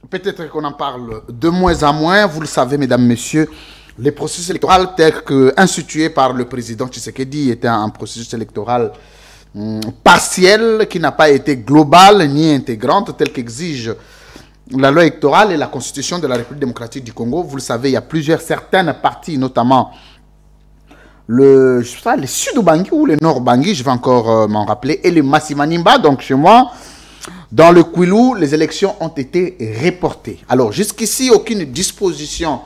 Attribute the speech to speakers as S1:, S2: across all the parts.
S1: Peut-être qu'on en parle de moins en moins. Vous le savez, mesdames, messieurs, les processus électoraux tels qu'institués par le président Tshisekedi étaient un processus électoral partiel qui n'a pas été global ni intégrante tel qu'exige la loi électorale et la constitution de la République démocratique du Congo. Vous le savez, il y a certaines parties, notamment le Sud-Bangui ou le Nord-Bangui, je vais encore m'en rappeler, et le Massimanimba, donc chez moi. Dans le Kwilu, les élections ont été reportées. Alors, jusqu'ici, aucune disposition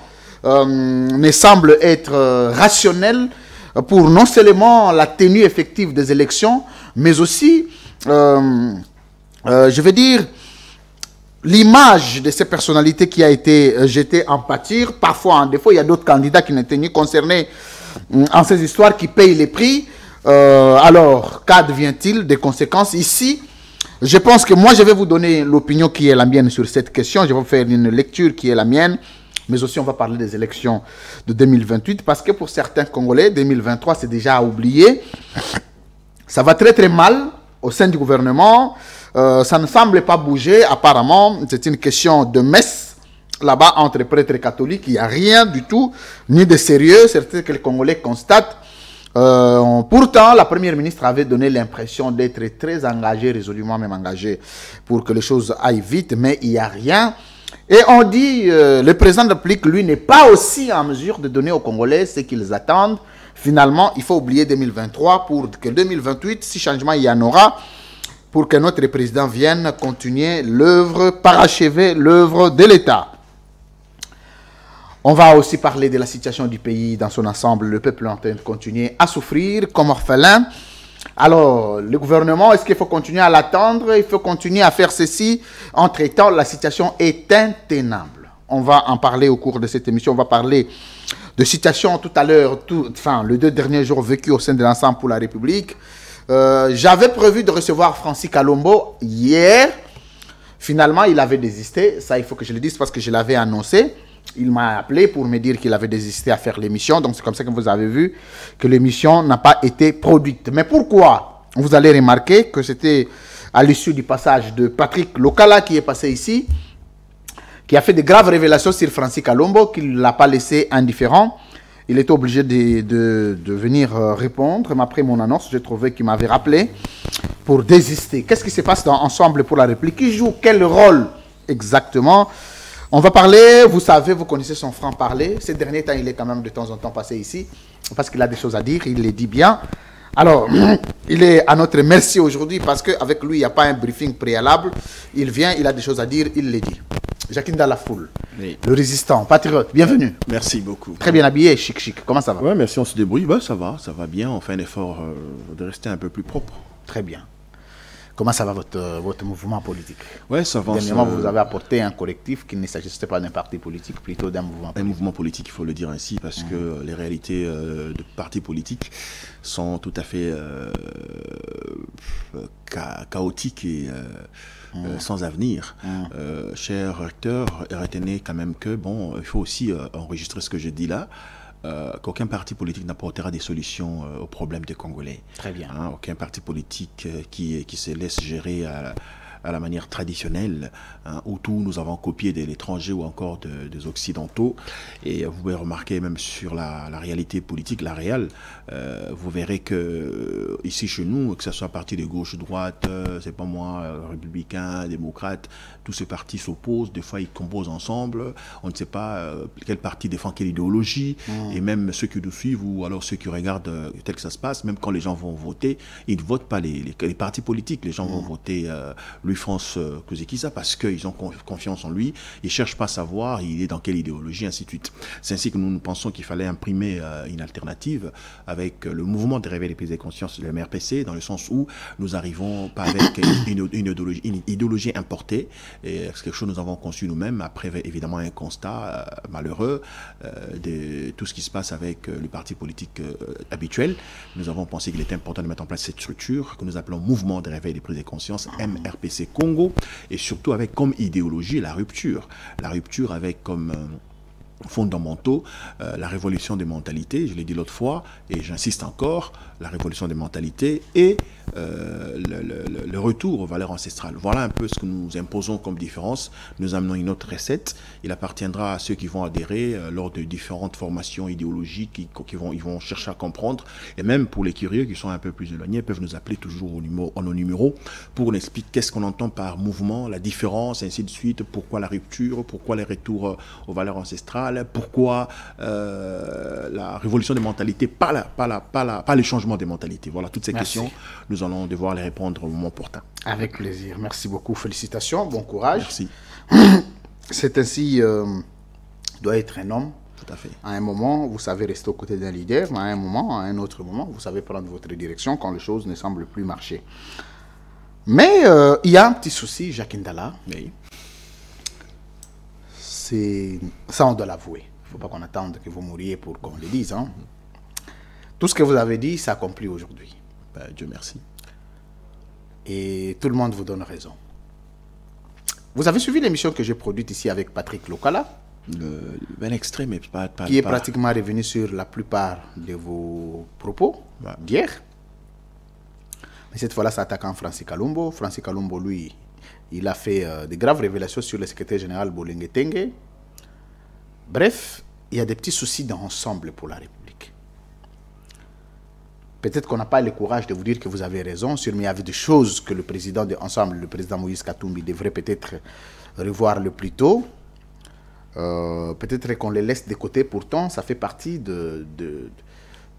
S1: ne semble être rationnelle pour non seulement la tenue effective des élections, mais aussi, je veux dire, l'image de ces personnalités qui a été jetée en pâture. Parfois, en défaut, il y a d'autres candidats qui n'étaient ni concernés en ces histoires qui payent les prix. Alors, qu'advient-il des conséquences ici? Je pense que moi, je vais vous donner l'opinion qui est la mienne sur cette question. Je vais vous faire une lecture qui est la mienne. Mais aussi, on va parler des élections de 2028. Parce que pour certains Congolais, 2023, c'est déjà à oublier. Ça va très très mal au sein du gouvernement. Ça ne semble pas bouger. Apparemment, c'est une question de messe. Là-bas, entre prêtres catholiques, il n'y a rien du tout, ni de sérieux. C'est ce que les Congolais constatent. Pourtant, la première ministre avait donné l'impression d'être très engagée, résolument même engagée, pour que les choses aillent vite, mais il n'y a rien. Et on dit, le président de la République, lui, n'est pas aussi en mesure de donner aux Congolais ce qu'ils attendent. Finalement, il faut oublier 2023 pour que 2028, si changement il y en aura, pour que notre président vienne continuer l'œuvre, parachever l'œuvre de l'État. On va aussi parler de la situation du pays dans son ensemble. Le peuple est en train de continuer à souffrir comme orphelin. Alors, le gouvernement, est-ce qu'il faut continuer à l'attendre? Il faut continuer à faire ceci. Entre-temps, la situation est intenable. On va en parler au cours de cette émission. On va parler de situation tout à l'heure, les 2 derniers jours vécus au sein de l'ensemble pour la République. J'avais prévu de recevoir Francis Kalombo hier. Finalement, il avait désisté. Ça, il faut que je le dise parce que je l'avais annoncé. Il m'a appelé pour me dire qu'il avait désisté à faire l'émission. Donc, c'est comme ça que vous avez vu que l'émission n'a pas été produite. Mais pourquoi? Vous allez remarquer que c'était à l'issue du passage de Patrick Lokala qui est passé ici, qui a fait de graves révélations sur Francis Kalombo, qui ne l'a pas laissé indifférent. Il était obligé de venir répondre. Mais après mon annonce, j'ai trouvé qu'il m'avait rappelé pour désister. Qu'est-ce qui se passe dans Ensemble pour la République? Qui joue quel rôle exactement? On va parler, vous savez, vous connaissez son franc-parler. Ces derniers temps, il est quand même de temps en temps passé ici, parce qu'il a des choses à dire, il les dit bien. Alors, il est à notre merci aujourd'hui, parce qu'avec lui, il n'y a pas un briefing préalable. Il vient, il a des choses à dire, il les dit. Jacqueline Dalafoule, oui. Le résistant, patriote, bienvenue.
S2: Merci beaucoup.
S1: Très bien habillé, chic, chic. Comment ça va?
S2: Oui, merci, on se débrouille. Ben, ça va bien. On fait un effort de rester un peu plus propre.
S1: Très bien. Comment ça va votre mouvement politique?
S2: Oui, ça avance.
S1: Dernièrement, vous avez apporté un collectif qui ne s'agissait pas d'un parti politique, plutôt d'un mouvement politique.
S2: Un mouvement politique, il faut le dire ainsi, parce que les réalités de partis politiques sont tout à fait chaotiques et sans avenir. Cher recteur, retenez quand même que, bon, il faut aussi enregistrer ce que je dis là. Qu'aucun parti politique n'apportera des solutions aux problèmes des Congolais.
S1: Très bien.
S2: Aucun parti politique qui se laisse gérer à la manière traditionnelle, où tout nous avons copié de l'étranger ou encore des Occidentaux. Et vous pouvez remarquer même sur la réalité politique, la réelle, vous verrez que ici chez nous, que ce soit parti de gauche, droite, c'est pas moi, républicain, démocrate, tous ces partis s'opposent, des fois ils composent ensemble, on ne sait pas quel parti défend quelle idéologie, et même ceux qui nous suivent ou alors ceux qui regardent tel que ça se passe, même quand les gens vont voter, ils ne votent pas les partis politiques, les gens vont voter Louis-France Kozekisa parce qu'ils ont confiance en lui, ils ne cherchent pas à savoir il est dans quelle idéologie, ainsi de suite. C'est ainsi que nous pensons qu'il fallait imprimer une alternative avec le mouvement de réveil des prises de conscience de MRPC, dans le sens où nous arrivons pas avec une idéologie importée, et c'est quelque chose que nous avons conçu nous-mêmes, après évidemment un constat malheureux de tout ce qui se passe avec le parti politique habituel. Nous avons pensé qu'il était important de mettre en place cette structure que nous appelons Mouvement de réveil des prises de conscience, MRPC Congo, et surtout avec comme idéologie la rupture avec comme fondamentaux, la révolution des mentalités, je l'ai dit l'autre fois, et j'insiste encore, la révolution des mentalités et le retour aux valeurs ancestrales. Voilà un peu ce que nous imposons comme différence. Nous amenons une autre recette. Il appartiendra à ceux qui vont adhérer lors de différentes formations idéologiques, ils vont chercher à comprendre. Et même pour les curieux qui sont un peu plus éloignés, ils peuvent nous appeler toujours en nos numéros pour nous expliquer qu'est-ce qu'on entend par mouvement, la différence, ainsi de suite, pourquoi la rupture, pourquoi les retours aux valeurs ancestrales, pourquoi la révolution des mentalités, pas les changements des mentalités. Voilà, toutes ces questions, nous allons devoir les répondre au moment opportun.
S1: Avec plaisir. Merci beaucoup. Félicitations. Bon courage.
S2: Merci.
S1: C'est ainsi, doit être un homme.
S2: Tout à fait.
S1: À un moment, vous savez rester aux côtés d'un leader. À un moment, à un autre moment, vous savez prendre votre direction quand les choses ne semblent plus marcher. Mais il y a un petit souci, Jacques Ndala.
S2: Oui.
S1: Ça, on doit l'avouer. Il ne faut pas qu'on attende que vous mouriez pour qu'on le dise. Hein. Tout ce que vous avez dit s'accomplit aujourd'hui.
S2: Ben, Dieu merci.
S1: Et tout le monde vous donne raison. Vous avez suivi l'émission que j'ai produite ici avec Patrick Lokala,
S2: Ben extrait, mais pas
S1: qui est pratiquement revenu sur la plupart de vos propos d'hier. Mais cette fois-là, ça attaque Francis Kalumbo. Francis Kalumbo, lui, il a fait de graves révélations sur le secrétaire général Bolenge Tengue. Bref, il y a des petits soucis d'ensemble pour la République. Peut-être qu'on n'a pas le courage de vous dire que vous avez raison, mais il y avait des choses que le président de Ensemble, le président Moïse Katumbi, devrait peut-être revoir le plus tôt. Peut-être qu'on les laisse de côté. Pourtant, ça fait partie de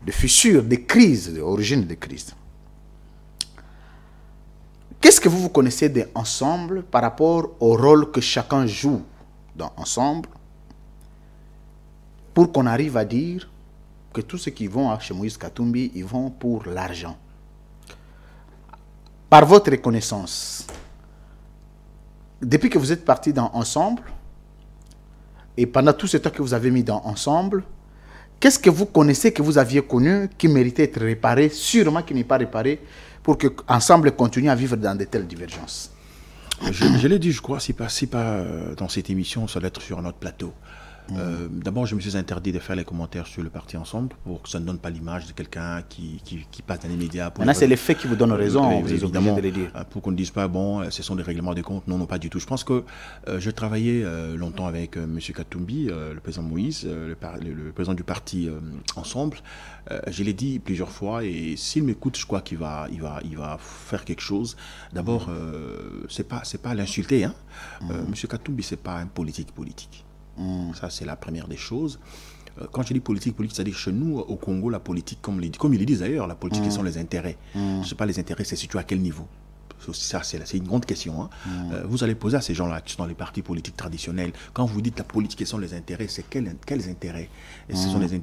S1: fissures, de crises, d'origine de crises. Qu'est-ce que vous connaissez d'Ensemble par rapport au rôle que chacun joue dans Ensemble pour qu'on arrive à dire que tous ceux qui vont chez Moïse Katumbi, ils vont pour l'argent? Par votre connaissance, depuis que vous êtes parti dans Ensemble, et pendant tout ce temps que vous avez mis dans Ensemble, qu'est-ce que vous connaissez, que vous aviez connu, qui méritait d'être réparé, sûrement qui n'est pas réparé, pour que Ensemble continue à vivre dans de telles divergences?
S2: Je l'ai dit, je crois, si pas dans cette émission, ça doit être sur un autre plateau. D'abord, je me suis interdit de faire les commentaires sur le parti Ensemble pour que ça ne donne pas l'image de quelqu'un qui passe dans les médias.
S1: Maintenant, c'est les faits qui vous donnent raison, vous êtes obligé de les dire.
S2: Pour qu'on ne dise pas, bon, ce sont des règlements de compte. Non, non, pas du tout. Je pense que je travaillais longtemps avec M. Katumbi, le président Moïse, le président du parti Ensemble. Je l'ai dit plusieurs fois, et s'il m'écoute, je crois qu'il va faire quelque chose. D'abord, c'est pas l'insulter. Hein. M. Katumbi, c'est pas un politique. Ça, c'est la première des choses. Quand je dis politique, c'est-à-dire chez nous, au Congo, la politique, comme ils le disent d'ailleurs, la politique, ce sont les intérêts. Je ne sais pas, les intérêts, c'est situé à quel niveau? Ça, c'est une grande question. Hein. Vous allez poser à ces gens-là qui sont dans les partis politiques traditionnels, quand vous dites la politique, quels sont les intérêts, c'est quels intérêts? Et ce sont des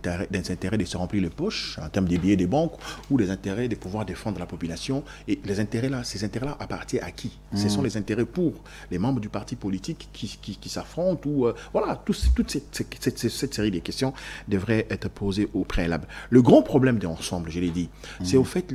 S2: intérêts de se remplir les poches, en termes des billets des banques, ou des intérêts de pouvoir défendre la population. Et les intérêts-là, ces intérêts-là appartiennent à qui? Ce sont les intérêts pour les membres du parti politique qui s'affrontent, ou voilà, toute cette série de questions devrait être posée au préalable. Le grand problème d'Ensemble, je l'ai dit, c'est au fait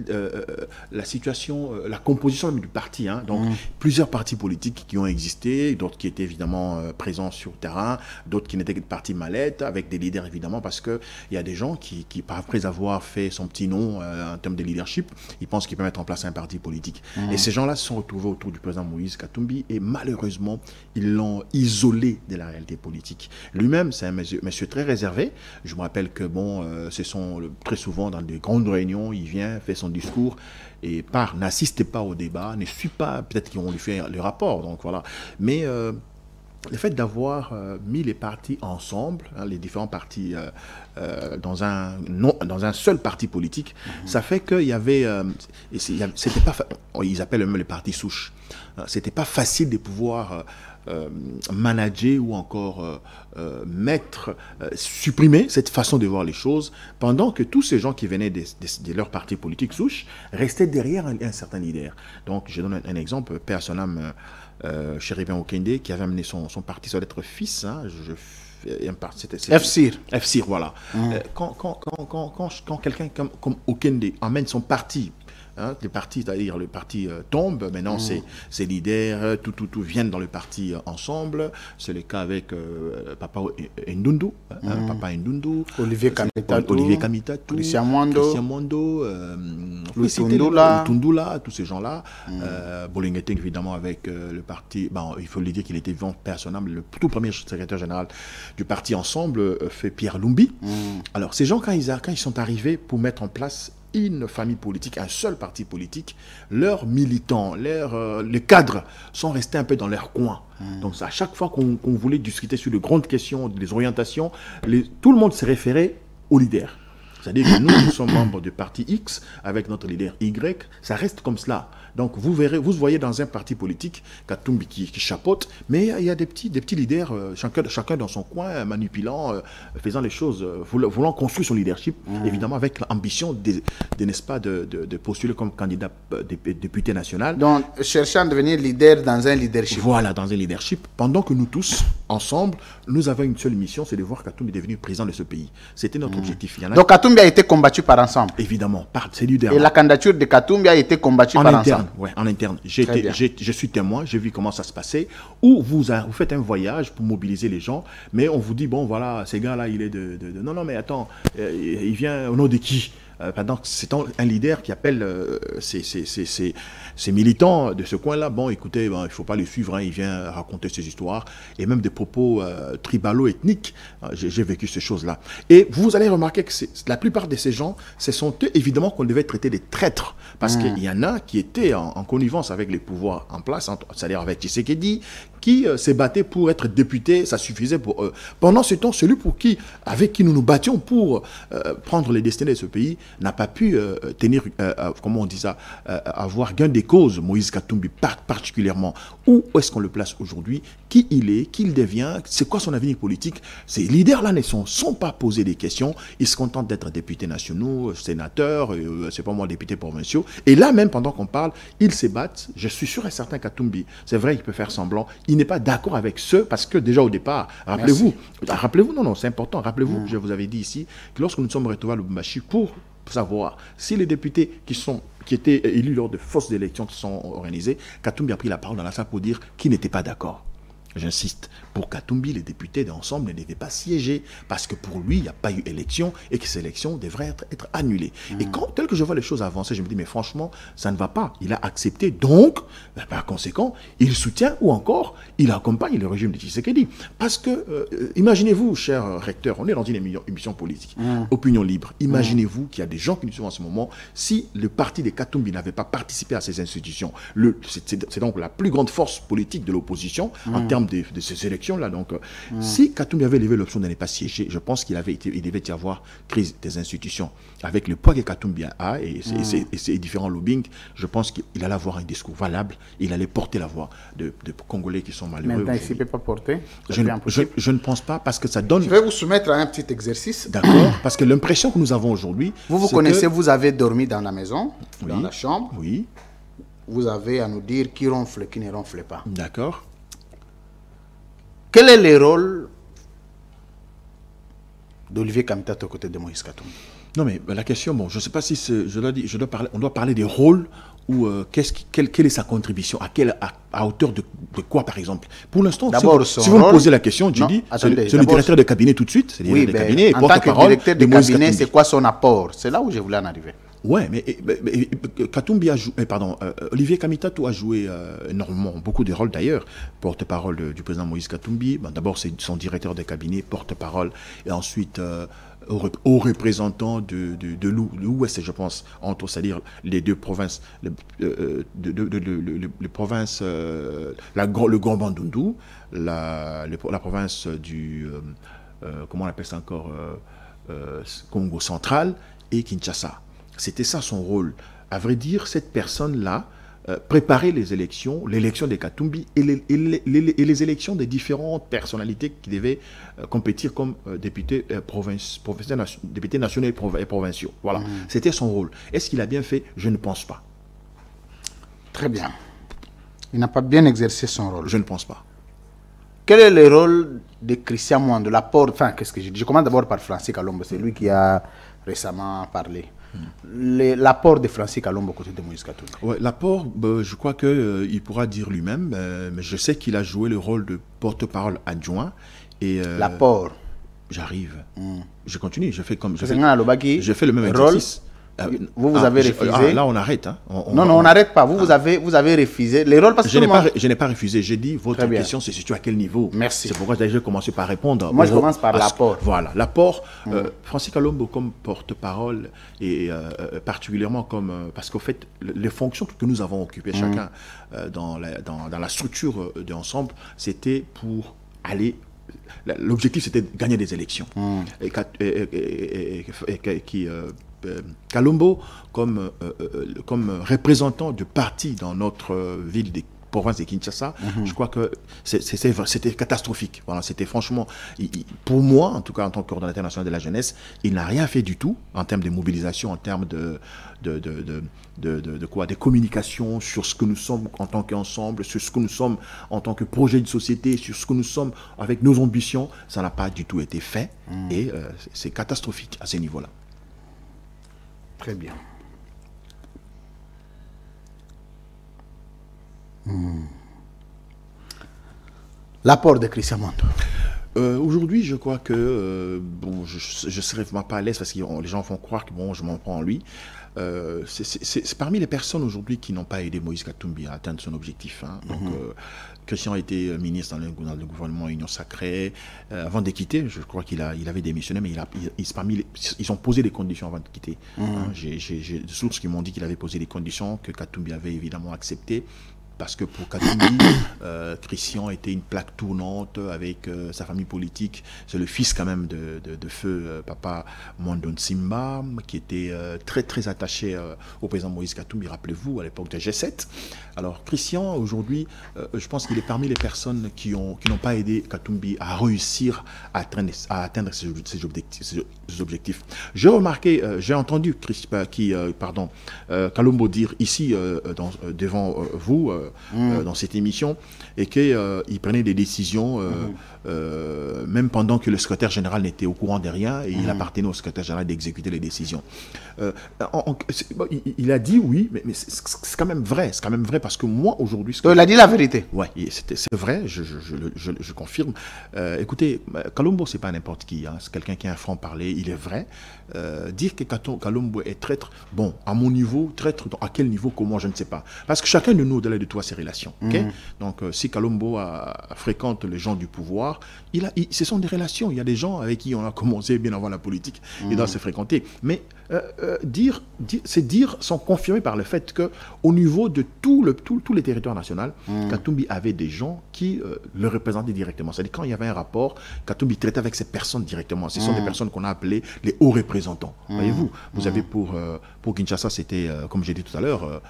S2: la situation, la composition du parti. Hein. Donc, plusieurs partis politiques qui ont existé, d'autres qui étaient évidemment présents sur le terrain, d'autres qui n'étaient que des partis mallettes, avec des leaders évidemment, parce qu'il y a des gens qui, après avoir fait son petit nom en termes de leadership, ils pensent qu'ils peuvent mettre en place un parti politique. Et ces gens-là se sont retrouvés autour du président Moïse Katumbi, et malheureusement, ils l'ont isolé de la réalité politique. Lui-même, c'est un monsieur très réservé. Je me rappelle que, bon, ce sont très souvent dans des grandes réunions, il vient, fait son discours, et n'assiste pas au débat, ne suit pas, peut-être qu'ils vont lui faire le rapport, donc voilà. Mais le fait d'avoir mis les partis ensemble, hein, les différents partis dans un seul parti politique, ça fait qu'il y avait, c'était pas, ils appellent eux-mêmes les partis souches, c'était pas facile de pouvoir manager ou encore supprimer cette façon de voir les choses, pendant que tous ces gens qui venaient de leur parti politique souche restaient derrière un certain leader. Donc je donne un exemple, paix à son âme, Chéribin Okende, qui avait amené son parti, ça doit être fils, hein,
S1: FCIR,
S2: voilà. Quand quelqu'un comme Okende amène son parti hein, les partis, c'est-à-dire le parti tombe, maintenant ces leaders, tout viennent dans le parti ensemble. C'est le cas avec Papa Ndundu, Papa Ndundu,
S1: Olivier Kamitatou, Christian
S2: Mwando, Tundula, tous ces gens-là. Bolingueteng, évidemment, avec le parti, bon, il faut le dire qu'il était vivant personnellement, le tout premier secrétaire général du parti Ensemble, fait Pierre Lumbi. Alors, ces gens, quand ils sont arrivés pour mettre en place une famille politique, un seul parti politique, leurs militants, les cadres sont restés un peu dans leur coin. Donc à chaque fois qu'on voulait discuter sur de grandes questions, des orientations, tout le monde s'est référé aux leaders. C'est-à-dire que nous sommes membres du parti X avec notre leader Y, ça reste comme cela. Donc vous voyez dans un parti politique Katumbi qui chapeaute, mais il y a des petits leaders, chacun dans son coin, manipulant, faisant les choses, voulant construire son leadership, évidemment avec l'ambition n'est-ce pas, de postuler comme candidat député national.
S1: Donc cherchant à devenir leader dans un leadership.
S2: Voilà, dans un leadership, pendant que nous tous, ensemble, nous avons une seule mission, c'est de voir Katumbi devenir président de ce pays. C'était notre objectif.
S1: Donc Katumbi a été combattu par Ensemble.
S2: Évidemment, par ces leaders.
S1: Et la candidature de Katumbi a été combattue par Ensemble.
S2: Oui, en interne. Je suis témoin, j'ai vu comment ça se passait. Ou vous faites un voyage pour mobiliser les gens, mais on vous dit, bon voilà, ces gars-là, il est Non, mais attends, il vient au nom de qui? Donc c'est un leader qui appelle ces militants de ce coin-là. Bon, écoutez, il ne faut pas le suivre, hein, il vient raconter ses histoires, et même des propos tribalo-ethniques. J'ai vécu ces choses-là. Et vous allez remarquer que la plupart de ces gens, ce sont eux, évidemment, qu'on devait traiter des traîtres, parce qu'il y en a qui étaient en connivence avec les pouvoirs en place, c'est-à-dire avec Tshisekedi, qui se battait pour être député, ça suffisait pour eux. Pendant ce temps, celui avec qui nous nous battions pour prendre les destinées de ce pays, n'a pas pu comment on dit ça, avoir gain des causes, Moïse Katumbi particulièrement. Où est-ce qu'on le place aujourd'hui? Qui il est? Qui il devient? C'est quoi son avenir politique? Ces leaders-là ne sont pas posés des questions. Ils se contentent d'être députés nationaux, sénateurs, c'est pas moi, députés provinciaux. Et là même, pendant qu'on parle, ils se battent. Je suis sûr et certain Katumbi, c'est vrai, il peut faire semblant. Il n'est pas d'accord avec ceux, parce que déjà au départ, rappelez-vous, non, c'est important, rappelez-vous, je vous avais dit ici, que lorsque nous sommes retrouvés à Lubumbashi pour savoir si les députés qui étaient élus lors de fausses élections qui sont organisées, Katumbi a pris la parole dans la salle pour dire qu'il n'était pas d'accord. J'insiste, pour Katumbi, les députés d'ensemble ne devaient pas siéger parce que pour lui, il n'y a pas eu élection et que ces élections devraient être annulées. Et tel que je vois les choses avancer, je me dis, mais franchement, ça ne va pas. Il a accepté, donc, par conséquent, il soutient ou encore, il accompagne le régime de Tshisekedi. Parce que, imaginez-vous, cher recteur, on est dans une émission politique, opinion libre. Imaginez-vous qu'il y a des gens qui nous suivent en ce moment, si le parti de Katumbi n'avait pas participé à ces institutions, c'est donc la plus grande force politique de l'opposition en termes de ces élections-là. Donc, si Katumbi avait levé l'option de ne pas siéger, je pense qu'il devait y avoir crise des institutions. Avec le poids que Katumbi a et ses différents lobbying, je pense qu'il allait avoir un discours valable. Il allait porter la voix de Congolais qui sont malheureux.
S1: Maintenant, il ne peut pas porter.
S2: Je ne pense pas, parce que ça donne...
S1: Je vais vous soumettre à un petit exercice.
S2: D'accord. Parce que l'impression que nous avons aujourd'hui...
S1: Vous connaissez, vous avez dormi dans la maison, dans la chambre.
S2: Oui.
S1: Vous avez à nous dire qui ronfle, qui ne ronfle pas.
S2: D'accord.
S1: Quel est le rôle d'Olivier Kamitatou aux côtés de Moïse Katumbi?
S2: Non, mais la question, bon, je ne sais pas si on doit parler des rôles ou quelle est sa contribution, à hauteur de quoi, par exemple. Pour l'instant, si vous me posez la question, je dis, c'est le directeur de cabinet tout de suite. C'est le directeur de cabinet,
S1: en tant que directeur de cabinet, c'est quoi son apport? C'est là où je voulais en arriver.
S2: Ouais, mais Katumbi Olivier Kamitatou a joué énormément, beaucoup de rôles d'ailleurs. Porte-parole du président Moïse Katumbi. Ben, d'abord, c'est son directeur de cabinet, porte-parole, et ensuite au représentant de l'Ouest, je pense, c'est-à-dire les deux provinces, les provinces, le Grand Bandundu, la province du, comment on appelle ça encore, Congo central et Kinshasa. C'était ça son rôle. À vrai dire, cette personne-là préparait les élections, l'élection de Katumbi et les élections des différentes personnalités qui devaient compétir comme députés nationaux et provinciaux. Voilà, c'était son rôle. Est-ce qu'il a bien fait? Je ne pense pas.
S1: Très bien. Il n'a pas bien exercé son rôle.
S2: Je ne pense pas.
S1: Quel est le rôle de Christian Mwando? L'apport, enfin, qu'est-ce que je dis? Je commence d'abord par Francis Kalombo, c'est lui qui a récemment parlé. l'apport de Francis Kalombo aux côtés de Moïse Katumbi?
S2: Ouais, l'apport, je crois qu'il pourra dire lui-même, mais je sais qu'il a joué le rôle de porte-parole adjoint.
S1: L'apport.
S2: J'arrive. Je continue, je fais comme... Je fais le même
S1: rôle.
S2: exercice.
S1: Vous avez refusé.
S2: Là, on arrête. Hein.
S1: Non, on n'arrête pas. Vous avez refusé les rôles parce que
S2: je n'ai pas refusé. J'ai dit, votre question, c'est situé à quel niveau?
S1: Merci.
S2: C'est pourquoi j'ai commencé par répondre.
S1: Moi, je commence par l'apport.
S2: Voilà, l'apport. Francis Kalombo comme porte-parole et particulièrement comme... parce qu'au fait, les fonctions que nous avons occupées chacun dans la structure de l'ensemble, c'était pour aller... L'objectif, c'était de gagner des élections. Kalombo, comme représentant du parti dans notre ville de province de Kinshasa, je crois que c'était catastrophique. Voilà, c'était franchement, pour moi, en tout cas en tant que coordonnateur national de la jeunesse, il n'a rien fait du tout en termes de mobilisation, en termes de communication sur ce que nous sommes en tant qu'ensemble, sur ce que nous sommes en tant que projet de société, sur ce que nous sommes avec nos ambitions. Ça n'a pas du tout été fait et c'est catastrophique à ce niveau-là.
S1: Très bien. L'apport de Christian Mondo.
S2: Aujourd'hui, je crois que je ne serais vraiment pas à l'aise parce que les gens font croire que je m'en prends en lui. C'est parmi les personnes aujourd'hui qui n'ont pas aidé Moïse Katumbi à atteindre son objectif. Hein. Donc, Christian a été ministre dans le gouvernement Union Sacrée. Avant de quitter, je crois qu'il avait démissionné, mais ils ont posé des conditions avant de quitter. Hein. J'ai des sources qui m'ont dit qu'il avait posé des conditions que Katumbi avait évidemment acceptées. Parce que pour Katumbi, Christian était une plaque tournante avec sa famille politique. C'est le fils quand même de feu papa Mwando Nsimba, qui était très très attaché au président Moïse Katumbi, rappelez-vous, à l'époque de G7. Alors Christian, aujourd'hui, je pense qu'il est parmi les personnes qui n'ont pas aidé Katumbi à réussir à atteindre ses objectifs. J'ai remarqué, j'ai entendu Kalombo dire ici, devant vous, dans cette émission, et qu'il prenait des décisions même pendant que le secrétaire général n'était au courant de rien, et il appartenait au secrétaire général d'exécuter les décisions. Il a dit oui, mais c'est quand même vrai, parce que moi aujourd'hui...
S1: Il a dit la vérité.
S2: Oui, c'est vrai, je confirme. Écoutez, Kalombo, c'est pas n'importe qui, hein, c'est quelqu'un qui a un franc-parler, il est vrai. Dire que Kalombo est traître, bon, à mon niveau, traître à quel niveau, comment, je ne sais pas. Parce que chacun de nous, au-delà de toi, ses relations. Okay? Donc, si Kalombo fréquente les gens du pouvoir, ce sont des relations. Il y a des gens avec qui on a commencé bien avant la politique, il doit se fréquenter. Mais c'est dire sans confirmer par le fait qu'au niveau de tous les territoires nationaux, Katumbi avait des gens qui le représentaient directement. C'est-à-dire quand il y avait un rapport, Katumbi traitait avec ces personnes directement. Ce sont des personnes qu'on a appelées les hauts représentants. Voyez-vous, vous avez pour Kinshasa, c'était, comme j'ai dit tout à l'heure,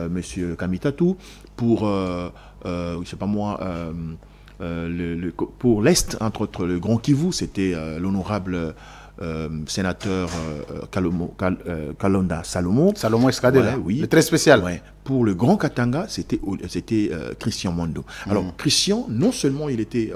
S2: Monsieur Kamitatou. Pour, je sais pas moi, pour l'Est, entre autres, le Grand Kivu, c'était l'honorable sénateur Kalonda Salomon.
S1: Salomon Escadé,
S2: oui.
S1: Le très spécial.
S2: Ouais. Pour le Grand Katanga, c'était Christian Mondo. Alors, Christian, non seulement il était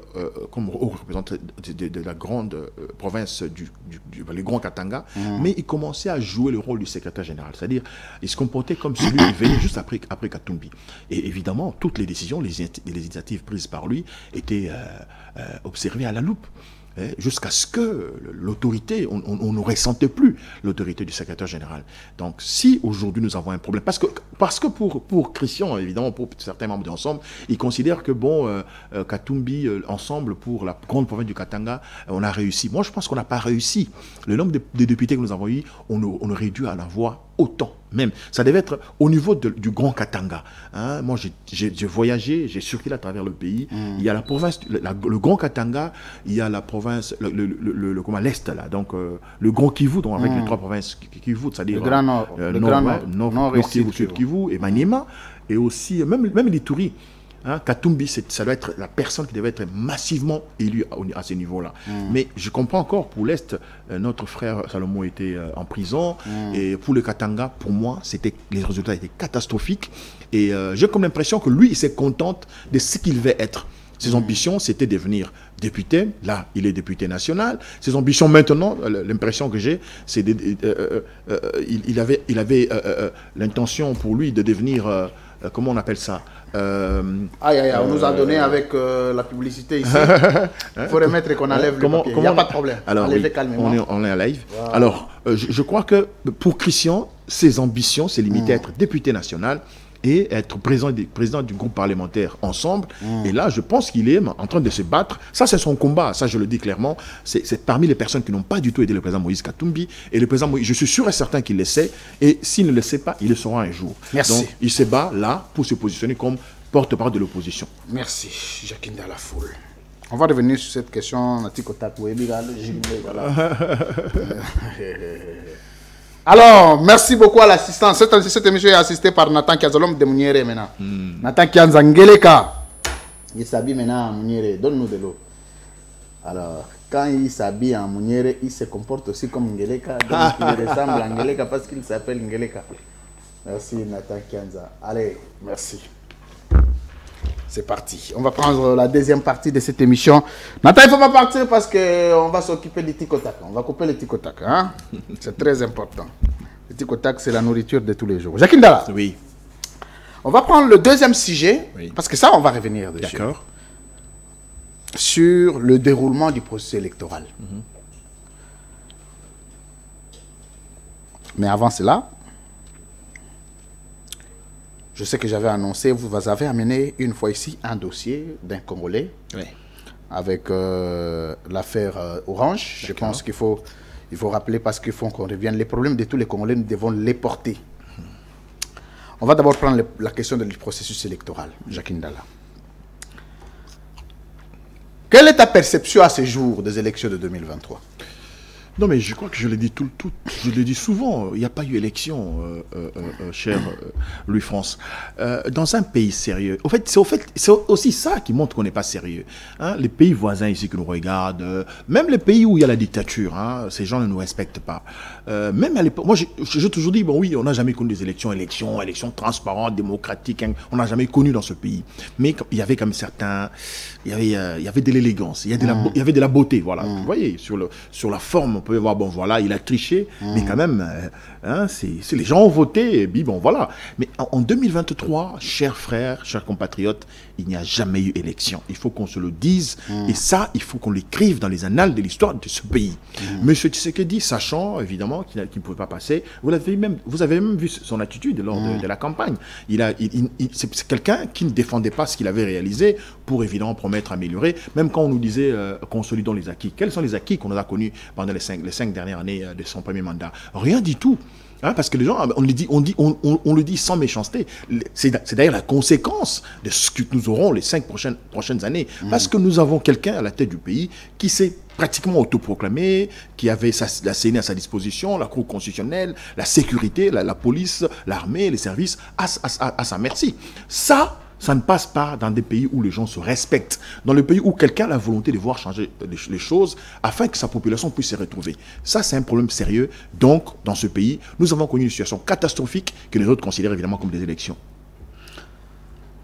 S2: comme représentant de la grande province le Grand Katanga, mais il commençait à jouer le rôle du secrétaire général. C'est-à-dire, il se comportait comme celui qui venait juste après Katumbi. Et évidemment, toutes les décisions, les initiatives prises par lui étaient observées à la loupe. Jusqu'à ce que l'autorité, on ne ressentait plus l'autorité du secrétaire général. Donc, si aujourd'hui nous avons un problème, parce que pour Christian, évidemment, pour certains membres de l'ensemble, ils considèrent que bon, Katumbi, ensemble, pour la grande province du Katanga, on a réussi. Moi, je pense qu'on n'a pas réussi. Le nombre de députés que nous avons eu, on aurait dû en avoir autant. Même, ça devait être au niveau du Grand Katanga. Hein? Moi, j'ai voyagé, j'ai circulé à travers le pays. Il y a la province, le Grand Katanga, il y a la province, l'Est, là, donc le Grand Kivu, donc avec les trois provinces Kivu, c'est-à-dire
S1: le Grand Nord,
S2: Nord Kivu, Sud Kivu et Maniema, et aussi, même l'Ituri. Hein, Katumbi, ça doit être la personne qui devait être massivement élue à ce niveau-là. Mais je comprends encore, pour l'Est, notre frère Salomon était en prison. Et pour le Katanga, pour moi, les résultats étaient catastrophiques. Et j'ai comme l'impression que lui, il se contente de ce qu'il veut être. Ses ambitions, c'était devenir député. Là, il est député national. Ses ambitions maintenant, l'impression que j'ai, c'est il avait l'intention pour lui de devenir, comment on appelle ça,
S1: on nous a donné avec la publicité ici. Il faut remettre qu'on enlève le papier. Il n'y a pas de problème.
S2: Alors,
S1: enlevez calmement.
S2: On est en live.
S1: Voilà.
S2: Alors, je crois que pour Christian, ses ambitions, c'est limité à être député national et être président du groupe parlementaire ensemble. Et là, je pense qu'il est en train de se battre. Ça, c'est son combat. Ça, je le dis clairement. C'est parmi les personnes qui n'ont pas du tout aidé le président Moïse Katumbi. Et le président Moïse, je suis sûr et certain qu'il le sait. Et s'il ne le sait pas, il le saura un jour.
S1: Merci.
S2: Donc, il se bat là pour se positionner comme porte-parole de l'opposition.
S1: Merci, Jacques la foule. On va revenir sur cette question. Alors, merci beaucoup à l'assistance. Cette émission est assistée par Nathan Kiazolom de Mouniere maintenant. Nathan Kianzangeleka. Il s'habille maintenant en Mouniere. Donne-nous de l'eau. Alors, quand il s'habille en Mouniere, il se comporte aussi comme Ngeleka. Donc, il ressemble à Ngeleka parce qu'il s'appelle Ngeleka. Merci Nathan Kianza. Allez, merci. C'est parti. On va prendre la deuxième partie de cette émission. Nathan, il ne faut pas partir parce qu'on va s'occuper du tic-tac. On va couper le tic-tac. Hein? C'est très important. Le tic-tac, c'est la nourriture de tous les jours. Jacques Ndala.
S2: Oui.
S1: On va prendre le deuxième sujet.
S2: Oui.
S1: Parce que ça, on va revenir dessus.
S2: D'accord.
S1: Sur le déroulement du processus électoral. Mais avant cela, je sais que j'avais annoncé, vous avez amené une fois ici un dossier d'un Congolais avec l'affaire Orange. Je pense qu'il faut rappeler parce qu'il faut qu'on revienne. Les problèmes de tous les Congolais, nous devons les porter. On va d'abord prendre la question du processus électoral, Jacques Ndala. Quelle est ta perception à ce jour des élections de 2023 ?
S2: Non, mais je crois que je l'ai dit je l'ai dit souvent, il n'y a pas eu élection, cher Louis-France. Dans un pays sérieux, c'est aussi ça qui montre qu'on n'est pas sérieux. Hein? Les pays voisins ici qui nous regardent, même les pays où il y a la dictature, hein, ces gens ne nous respectent pas. Même à l'époque, moi j'ai toujours dit, bon oui, on n'a jamais connu des élections transparentes, démocratiques, hein, on n'a jamais connu dans ce pays. Mais il y avait comme certains, il y avait de l'élégance, il y avait de la beauté, voilà. Vous voyez, sur la forme, on peut voir, bon voilà, il a triché, mais quand même, hein, les gens ont voté, et puis bon voilà. Mais en 2023, chers frères, chers compatriotes, il n'y a jamais eu élection. Il faut qu'on se le dise, et ça, il faut qu'on l'écrive dans les annales de l'histoire de ce pays. Monsieur Tshisekedi, sachant évidemment qu'il ne pouvait pas passer, vous avez même vu son attitude lors de la campagne. C'est quelqu'un qui ne défendait pas ce qu'il avait réalisé pour évidemment promettre, améliorer, même quand on nous disait consolidons les acquis. Quels sont les acquis qu'on a connus pendant les cinq dernières années de son premier mandat? Rien du tout. Hein, parce que les gens, on le dit sans méchanceté. C'est d'ailleurs la conséquence de ce que nous aurons les 5 prochaines années. Parce que nous avons quelqu'un à la tête du pays qui s'est pratiquement autoproclamé, qui avait la CENI à sa disposition, la Cour constitutionnelle, la sécurité, la police, l'armée, les services à sa merci. Ça ne passe pas dans des pays où les gens se respectent, dans le pays où quelqu'un a la volonté de voir changer les choses afin que sa population puisse se retrouver. Ça, c'est un problème sérieux. Donc, dans ce pays, nous avons connu une situation catastrophique que les autres considèrent évidemment comme des élections.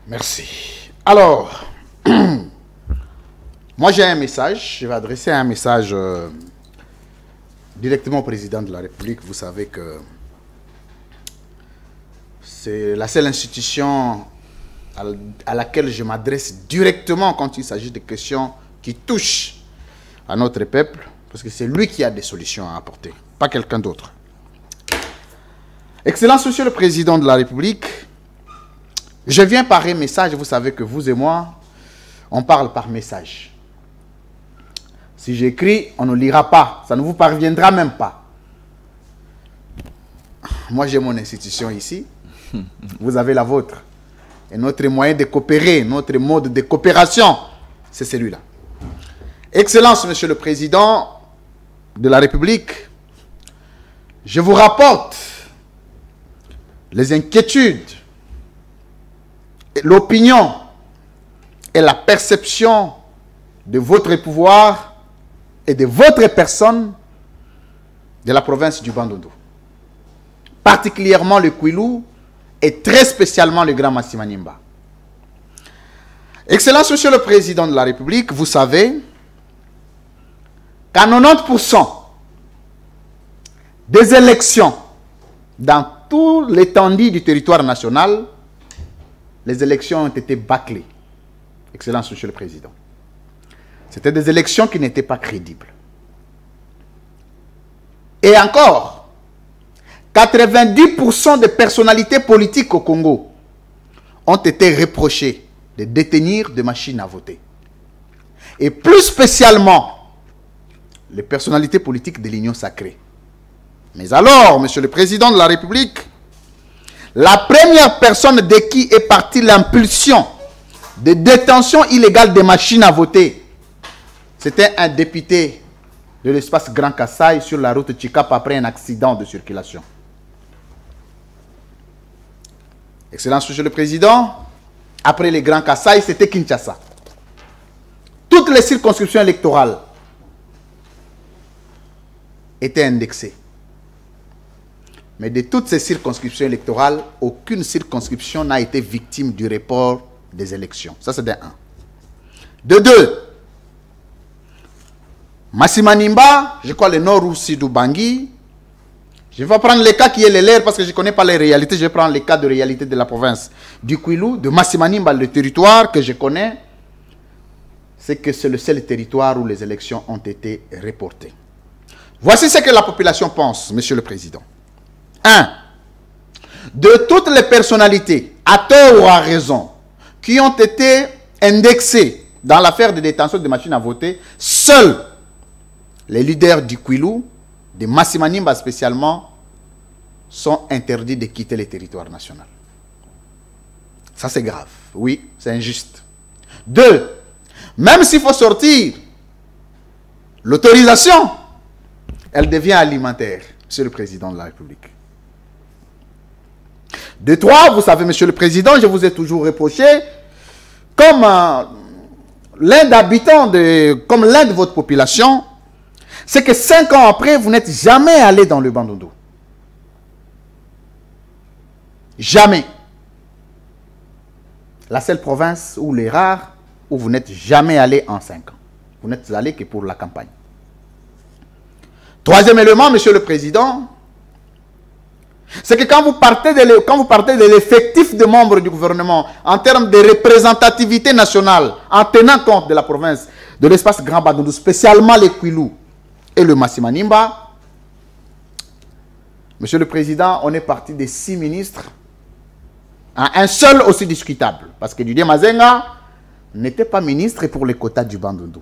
S1: Merci. Alors, moi j'ai un message. Je vais adresser un message directement au président de la République. Vous savez que c'est la seule institution à laquelle je m'adresse directement quand il s'agit de questions qui touchent à notre peuple, parce que c'est lui qui a des solutions à apporter, pas quelqu'un d'autre. Excellence, Monsieur le Président de la République, je viens par un message. Vous savez que vous et moi, on parle par message. Si j'écris, on ne lira pas, ça ne vous parviendra même pas. Moi, j'ai mon institution ici, vous avez la vôtre. Et notre moyen de coopérer, notre mode de coopération, c'est celui-là. Excellence, Monsieur le Président de la République, je vous rapporte les inquiétudes, l'opinion et la perception de votre pouvoir et de votre personne de la province du Bandundu. Particulièrement le Kwilu, et très spécialement le Grand Massimanyimba. Excellence, Monsieur le Président de la République, vous savez qu'à 90% des élections dans tout l'étendue du territoire national, les élections ont été bâclées. Excellence, Monsieur le Président. C'était des élections qui n'étaient pas crédibles. Et encore, 90% des personnalités politiques au Congo ont été reprochées de détenir des machines à voter. Et plus spécialement, les personnalités politiques de l'Union sacrée. Mais alors, Monsieur le Président de la République, la première personne de qui est partie l'impulsion de détention illégale des machines à voter, c'était un député de l'espace Grand Kassai sur la route Chikapa après un accident de circulation. Excellence, Monsieur le Président, après les Grands Kassai, c'était Kinshasa. Toutes les circonscriptions électorales étaient indexées. Mais de toutes ces circonscriptions électorales, aucune circonscription n'a été victime du report des élections. Ça, c'est de 1. De 2, Massimanimba, je crois le nord ou sud Bangui. Je vais prendre les cas qui est les leurs parce que je ne connais pas les réalités. Je vais prendre les cas de réalité de la province du Kwilu, de Massimanimba, le territoire que je connais. C'est que c'est le seul territoire où les élections ont été reportées. Voici ce que la population pense, Monsieur le Président. 1. De toutes les personnalités, à tort ou à raison, qui ont été indexées dans l'affaire de détention de machines à voter, seuls les leaders du Kwilu, de Massimanimba spécialement, sont interdits de quitter le territoire national. Ça, c'est grave. Oui, c'est injuste. 2. Même s'il faut sortir l'autorisation, elle devient alimentaire, Monsieur le Président de la République. De 3, vous savez, Monsieur le Président, je vous ai toujours reproché, comme l'un de votre population, c'est que 5 ans après, vous n'êtes jamais allé dans le Bandundu. Jamais. La seule province ou les rares où vous n'êtes jamais allé en 5 ans. Vous n'êtes allé que pour la campagne. 3e élément, Monsieur le Président, c'est que quand vous partez de l'effectif de membres du gouvernement en termes de représentativité nationale, en tenant compte de la province, de l'espace Grand Bandundu, spécialement les Kwilu et le Massimanimba, Monsieur le Président, on est parti de 6 ministres à un seul aussi discutable. Parce que Didier Mazenga n'était pas ministre pour les quotas du Bandundu.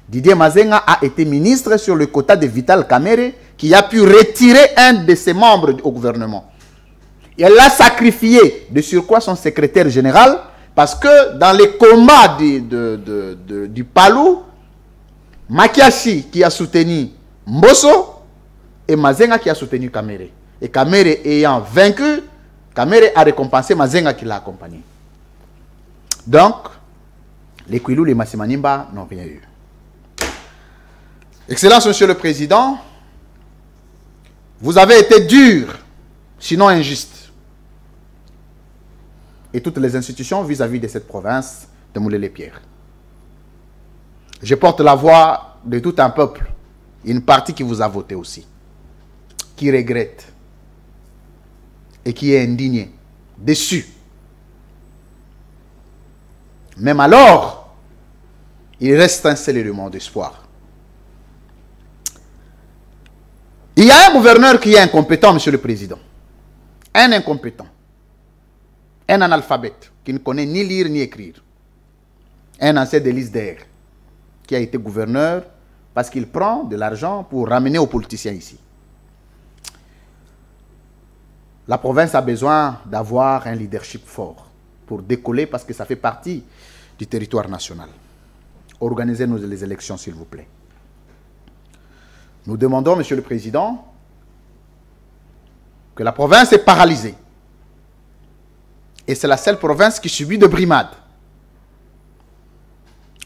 S1: Didier Mazenga a été ministre sur le quota de Vital Kamerhe, qui a pu retirer un de ses membres au gouvernement. Et elle l'a sacrifié, de surcroît son secrétaire général, parce que dans les combats du Palou, Makiashi qui a soutenu Mbosso et Mazenga qui a soutenu Kamerhe. Et Kamerhe ayant vaincu, Kamerhe a récompensé Mazenga qui l'a accompagné. Donc, les Kwilu, les Massimanimba n'ont rien eu. Excellence, Monsieur le Président, vous avez été dur, sinon injuste. Et toutes les institutions vis-à-vis de cette province de Moulé-les-Pierres. Je porte la voix de tout un peuple, une partie qui vous a voté aussi, qui regrette et qui est indigné, déçu. Même alors, il reste un seul élément d'espoir. Il y a un gouverneur qui est incompétent, Monsieur le Président. Un incompétent. Un analphabète qui ne connaît ni lire ni écrire. Un ancien de l'ISDER qui a été gouverneur parce qu'il prend de l'argent pour ramener aux politiciens ici. La province a besoin d'avoir un leadership fort pour décoller parce que ça fait partie du territoire national. Organisez-nous les élections, s'il vous plaît. Nous demandons, Monsieur le Président, que la province est paralysée. Et c'est la seule province qui subit de brimades.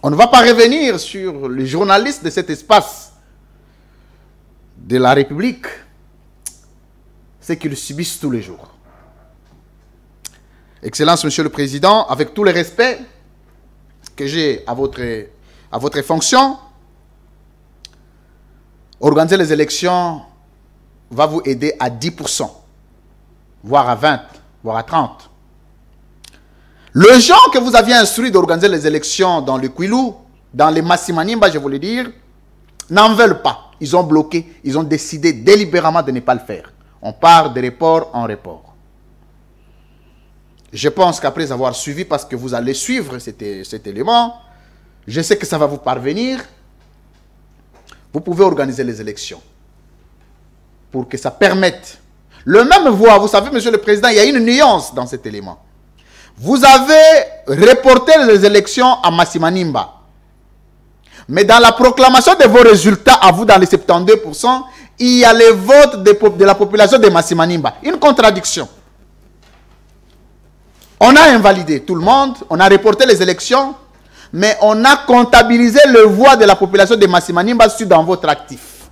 S1: On ne va pas revenir sur les journalistes de cet espace de la République, ce qu'ils subissent tous les jours. Excellence, Monsieur le Président, avec tout le respect, que j'ai à votre fonction, organiser les élections va vous aider à 10%, voire à 20%, voire à 30%. Les gens que vous aviez instruits d'organiser les élections dans le Kwilu, dans les Massimanimba, je voulais dire, n'en veulent pas. Ils ont bloqué, ils ont décidé délibérément de ne pas le faire. On part de report en report. Je pense qu'après avoir suivi, parce que vous allez suivre cet élément, je sais que ça va vous parvenir, vous pouvez organiser les élections pour que ça permette. Le même voie, vous savez, Monsieur le Président, il y a une nuance dans cet élément. Vous avez reporté les élections à Massimanimba. Mais dans la proclamation de vos résultats, à vous, dans les 72%, il y a les votes de la population de Massimanimba. Une contradiction. On a invalidé tout le monde, on a reporté les élections, mais on a comptabilisé le voix de la population de Massimanimba dans votre actif.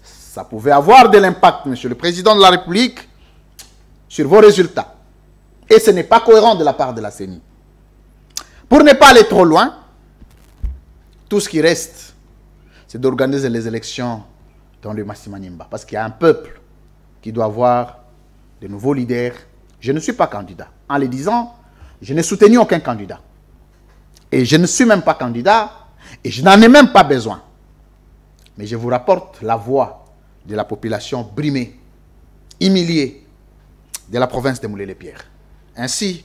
S1: Ça pouvait avoir de l'impact, Monsieur le Président de la République, sur vos résultats. Et ce n'est pas cohérent de la part de la CENI. Pour ne pas aller trop loin, tout ce qui reste, c'est d'organiser les élections dans le Massimanimba. Parce qu'il y a un peuple qui doit avoir de nouveaux leaders. Je ne suis pas candidat. En le disant, je n'ai soutenu aucun candidat. Et je ne suis même pas candidat. Et je n'en ai même pas besoin. Mais je vous rapporte la voix de la population brimée, humiliée de la province de Moulé-les-Pierres. Ainsi,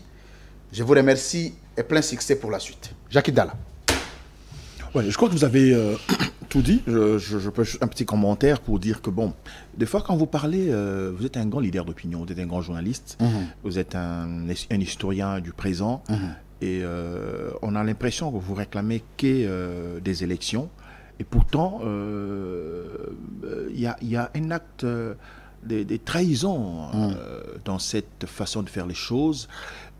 S1: je vous remercie et plein succès pour la suite. Jacques Dalla.
S2: Ouais, je crois que vous avez tout dit. Je peux juste un petit commentaire pour dire que, bon, des fois quand vous parlez, vous êtes un grand leader d'opinion, vous êtes un grand journaliste, vous êtes un historien du présent, et on a l'impression que vous réclamez des élections, et pourtant, il y a un acte des trahisons dans cette façon de faire les choses.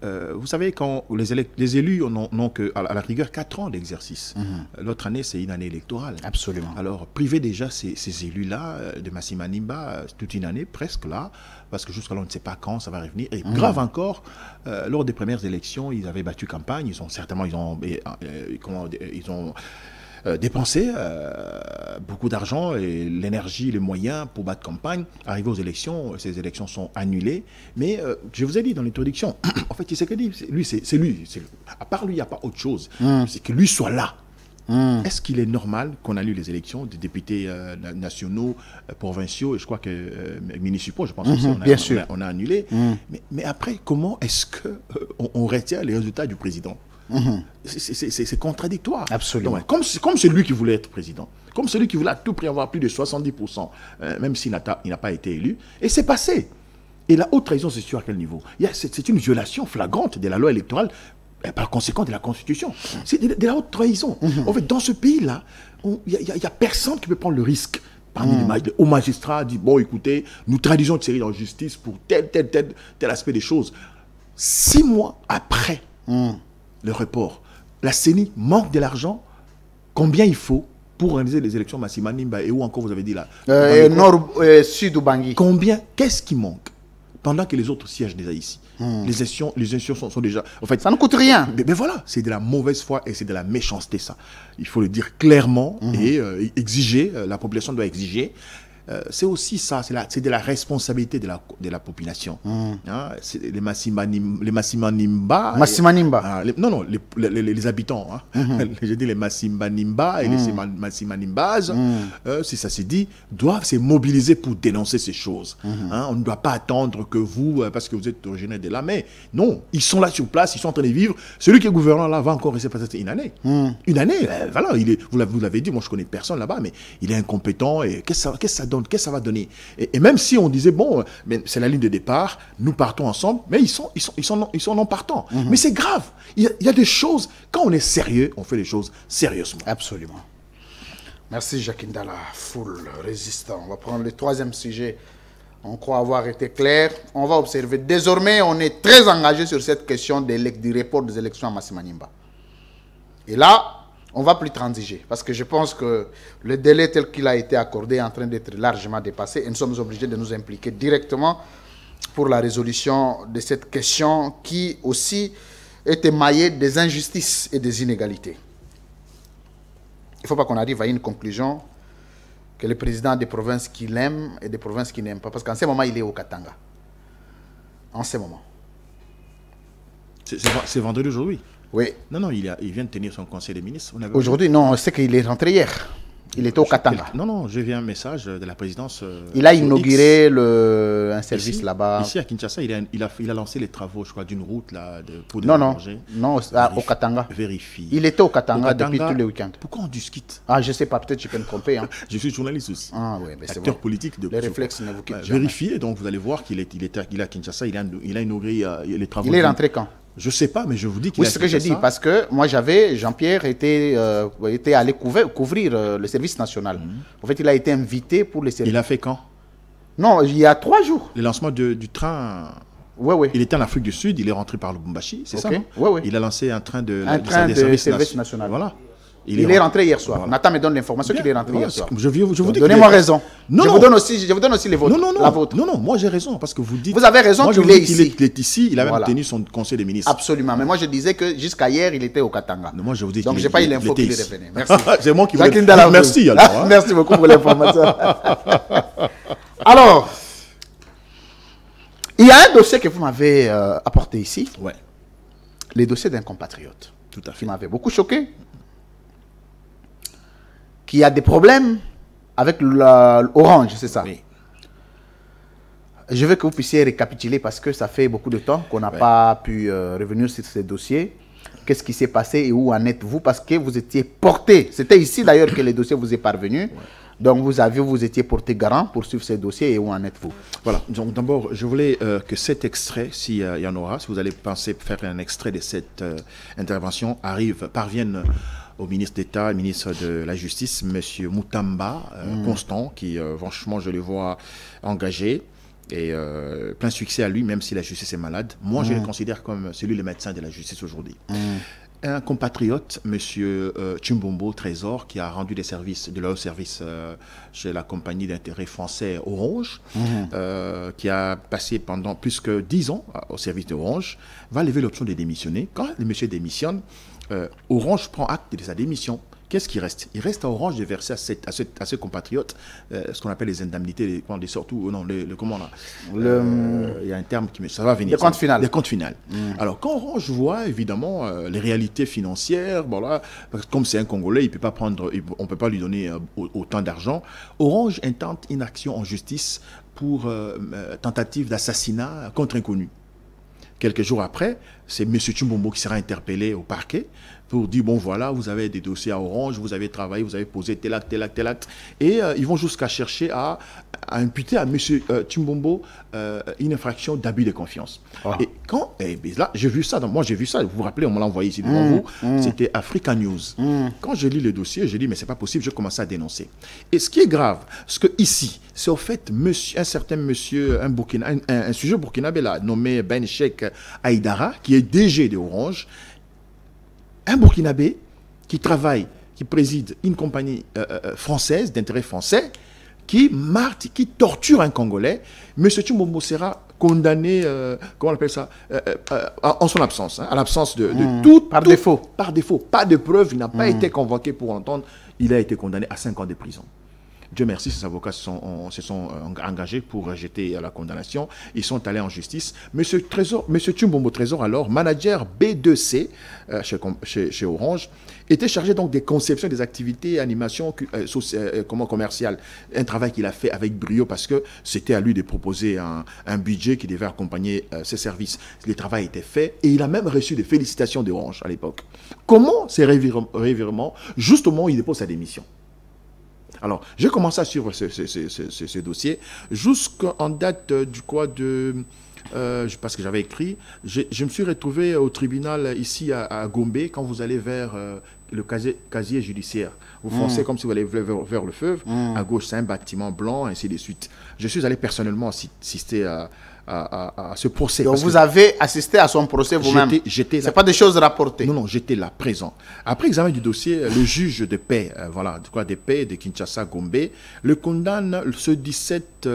S2: Vous savez, quand les élus n'ont que, à la rigueur, 4 ans d'exercice. L'autre année, c'est une année électorale.
S1: Absolument. Alors,
S2: priver déjà ces élus-là de Massimanimba toute une année, presque là, parce que jusqu'à là, on ne sait pas quand ça va revenir. Et grave encore, lors des premières élections, ils avaient battu campagne. Ils ont dépensé beaucoup d'argent et l'énergie, les moyens pour battre campagne. Arrivé aux élections, ces élections sont annulées. Mais je vous ai dit dans l'introduction, en fait, c'est que lui, c'est lui. À part lui, il n'y a pas autre chose. C'est que lui soit là. Est-ce qu'il est normal qu'on annule les élections des députés nationaux, provinciaux, et je crois que municipaux, je pense que on a annulé. Mais après, comment est-ce qu'on retient les résultats du président? C'est contradictoire.
S1: Absolument.
S2: Donc, comme celui qui voulait être président, comme celui qui voulait à tout prix avoir plus de 70%, même s'il n'a pas été élu, et c'est passé. Et la haute trahison, c'est sur à quel niveau? C'est une violation flagrante de la loi électorale, et par conséquent de la Constitution. C'est de la haute trahison. En fait, dans ce pays-là, il n'y a personne qui peut prendre le risque. Parmi les hauts magistrats, dit bon, écoutez, nous traduisons de série en justice pour tel aspect des choses. 6 mois après le report, la CENI manque de l'argent. Combien il faut pour organiser les élections Massimanimba et où encore vous avez dit là
S1: Nord, Sud ou Bangui.
S2: Combien? Qu'est-ce qui manque pendant que les autres siègent déjà ici? Les élections sont déjà... En fait,
S1: ça ne coûte rien.
S2: Mais voilà, c'est de la mauvaise foi et c'est de la méchanceté, ça. Il faut le dire clairement et exiger, la population doit exiger. C'est aussi ça, c'est de la responsabilité de la population. Hein, les Massimanimba. Non, les habitants. Hein. Je dis les Massimanimba et les Massimanimbas, si ça s'est dit, doivent se mobiliser pour dénoncer ces choses. Hein, on ne doit pas attendre que vous, parce que vous êtes originaire de là, mais non, ils sont là sur place, ils sont en train de vivre. Celui qui est gouverneur là va encore rester peut-être une année. Une année, voilà, vous l'avez dit, moi je connais personne là-bas, mais il est incompétent et qu'est-ce que ça donne? Qu'est-ce que ça va donner? Et même si on disait, bon, c'est la ligne de départ, nous partons ensemble, mais ils sont non partants. Mais c'est grave. Il y a des choses, quand on est sérieux, on fait les choses sérieusement.
S1: Absolument. Merci Jacques Ndala, full résistant. On va prendre le 3e sujet. On croit avoir été clair. On va observer. Désormais, on est très engagé sur cette question du report des élections à Massimanimba. Et là, on ne va plus transiger, parce que je pense que le délai tel qu'il a été accordé est en train d'être largement dépassé et nous sommes obligés de nous impliquer directement pour la résolution de cette question qui aussi est émaillé des injustices et des inégalités. Il ne faut pas qu'on arrive à une conclusion que le président a des provinces qu'il aime et des provinces qu'il n'aime pas. Parce qu'en ce moment, il est au Katanga. En ce moment.
S2: C'est vendredi aujourd'hui.
S1: Oui.
S2: Non, il vient de tenir son conseil des ministres.
S1: Aujourd'hui, non, c'est qu'il est rentré hier. Il était au Katanga.
S2: Non, j'ai vu un message de la présidence.
S1: Il a inauguré un service là-bas.
S2: Ici à Kinshasa, il a lancé les travaux, je crois, d'une route là, pour
S1: non, au Katanga.
S2: Vérifie.
S1: Il était au Katanga depuis tous les week-ends.
S2: Pourquoi on discute?
S1: Ah, je ne sais pas, peut-être je peux me tromper. Hein.
S2: Je suis journaliste aussi.
S1: Ah oui, mais c'est
S2: acteur
S1: bon.
S2: politique.
S1: Les réflexes ne vous quittent jamais.
S2: Vérifiez, donc vous allez voir qu'il est à Kinshasa, il a inauguré les travaux.
S1: Il est rentré quand?
S2: Je ne sais pas, mais je vous dis qu'il
S1: Oui, c'est ce que j'ai dit, parce que moi, Jean-Pierre était allé couvrir le service national. En fait, il a été invité pour le service.
S2: Il a fait quand?
S1: Non, il y a 3 jours.
S2: Le lancement du train.
S1: Oui.
S2: Il était en Afrique du Sud, il est rentré par Lubumbashi, c'est ça?
S1: Oui.
S2: Il a lancé un train de
S1: service national.
S2: Voilà.
S1: Il est rentré hier soir.
S2: Voilà.
S1: Nathan me donne l'information qu'il est rentré hier soir.
S2: Je vous dis.
S1: Donnez-moi raison.
S2: Non,
S1: je vous donne aussi les vôtres.
S2: La vôtre. Non, moi j'ai raison parce que vous dites.
S1: Vous avez raison qu'il est ici.
S2: Il est ici, il a même tenu son conseil des ministres.
S1: Absolument. Mais moi je disais que jusqu'à hier il était au Katanga.
S2: Non, moi je vous dis.
S1: Donc j'ai pas eu l'info qu'il est revenu. Merci.
S2: C'est moi qui vous
S1: Merci alors. Merci beaucoup pour l'information. Alors, il y a un dossier que vous m'avez apporté ici.
S2: Ouais.
S1: Les dossiers d'un compatriote.
S2: Tout à fait.
S1: Qui m'avait beaucoup choqué. Qui a des problèmes avec l'Orange, c'est ça?
S2: Oui.
S1: Je veux que vous puissiez récapituler parce que ça fait beaucoup de temps qu'on n'a pas pu revenir sur ces dossiers. Qu'est-ce qui s'est passé et où en êtes-vous? Parce que vous étiez porté. C'était ici d'ailleurs que les dossiers vous est parvenu. Ouais. Donc vous étiez porté garant pour suivre ces dossiers et où en êtes-vous?
S2: Voilà. Donc d'abord, je voulais que cet extrait, s'il y en aura, si vous allez penser faire un extrait de cette intervention, parvienne au ministre d'État, ministre de la Justice, M. Moutamba Constant, qui franchement je le vois engagé et plein succès à lui, même si la justice est malade. Moi, je le considère comme celui le médecin de la justice aujourd'hui. Un compatriote, M. Chimbombo Trésor, qui a rendu des services, de leur service chez la compagnie d'intérêt français Orange, qui a passé pendant plus que 10 ans au service d'Orange, va lever l'option de démissionner. Quand le monsieur démissionne, Orange prend acte de sa démission. Qu'est-ce qui reste? Il reste à Orange de verser à ce compatriote ce qu'on appelle les indemnités, il y a un terme ça va venir.
S1: Les comptes finales.
S2: Les comptes finales. Alors, quand Orange voit évidemment les réalités financières, parce que comme c'est un Congolais, on ne peut pas lui donner autant d'argent, Orange intente une action en justice pour tentative d'assassinat contre inconnu. Quelques jours après, c'est M. Chimbombo qui sera interpellé au parquet pour dire, bon voilà, vous avez des dossiers à Orange, vous avez travaillé, vous avez posé tel acte, tel acte, tel acte. Et ils vont jusqu'à chercher à imputer à M. Chimbombo une infraction d'abus de confiance. Et là, j'ai vu ça, moi j'ai vu ça, vous vous rappelez, on me l'a envoyé ici devant vous, c'était Africa News. Quand je lis le dossier, je dis, mais c'est pas possible, je commence à dénoncer. Et ce qui est grave, c'est que ici, c'est au fait un certain monsieur, un sujet burkinabé là, nommé Ben Cheikh Aïdara, qui est DG de Orange, un burkinabé qui travaille, qui préside une compagnie française, d'intérêt français, qui torture un Congolais. M. Chimbombo sera condamné, comment on appelle ça, en son absence, à l'absence de tout.
S1: Par défaut.
S2: Par défaut. Pas de preuve, il n'a pas été convoqué pour entendre. Il a été condamné à 5 ans de prison. Dieu merci, ses avocats se sont engagés pour rejeter la condamnation. Ils sont allés en justice. Monsieur Chimbombo Trésor, alors, manager B2C chez Orange, était chargé donc des conceptions des activités, animations commerciales. Un travail qu'il a fait avec brio parce que c'était à lui de proposer un budget qui devait accompagner ses services. Le travail était fait et il a même reçu des félicitations d'Orange à l'époque. Comment ces revirements, juste au moment où il dépose sa démission? Alors, j'ai commencé à suivre ce dossier jusqu'en date parce que j'avais écrit, je me suis retrouvé au tribunal ici à Gombe, quand vous allez vers le casier judiciaire. Vous foncez comme si vous allez vers le fleuve. À gauche, c'est un bâtiment blanc, ainsi de suite. Je suis allé personnellement assister à ce procès.
S1: Donc vous avez assisté à son procès vous-même? C'est pas des choses rapportées?
S2: Non, j'étais là, présent. Après examen du dossier, le juge de paix, de paix de Kinshasa, Gombe, le condamne ce 17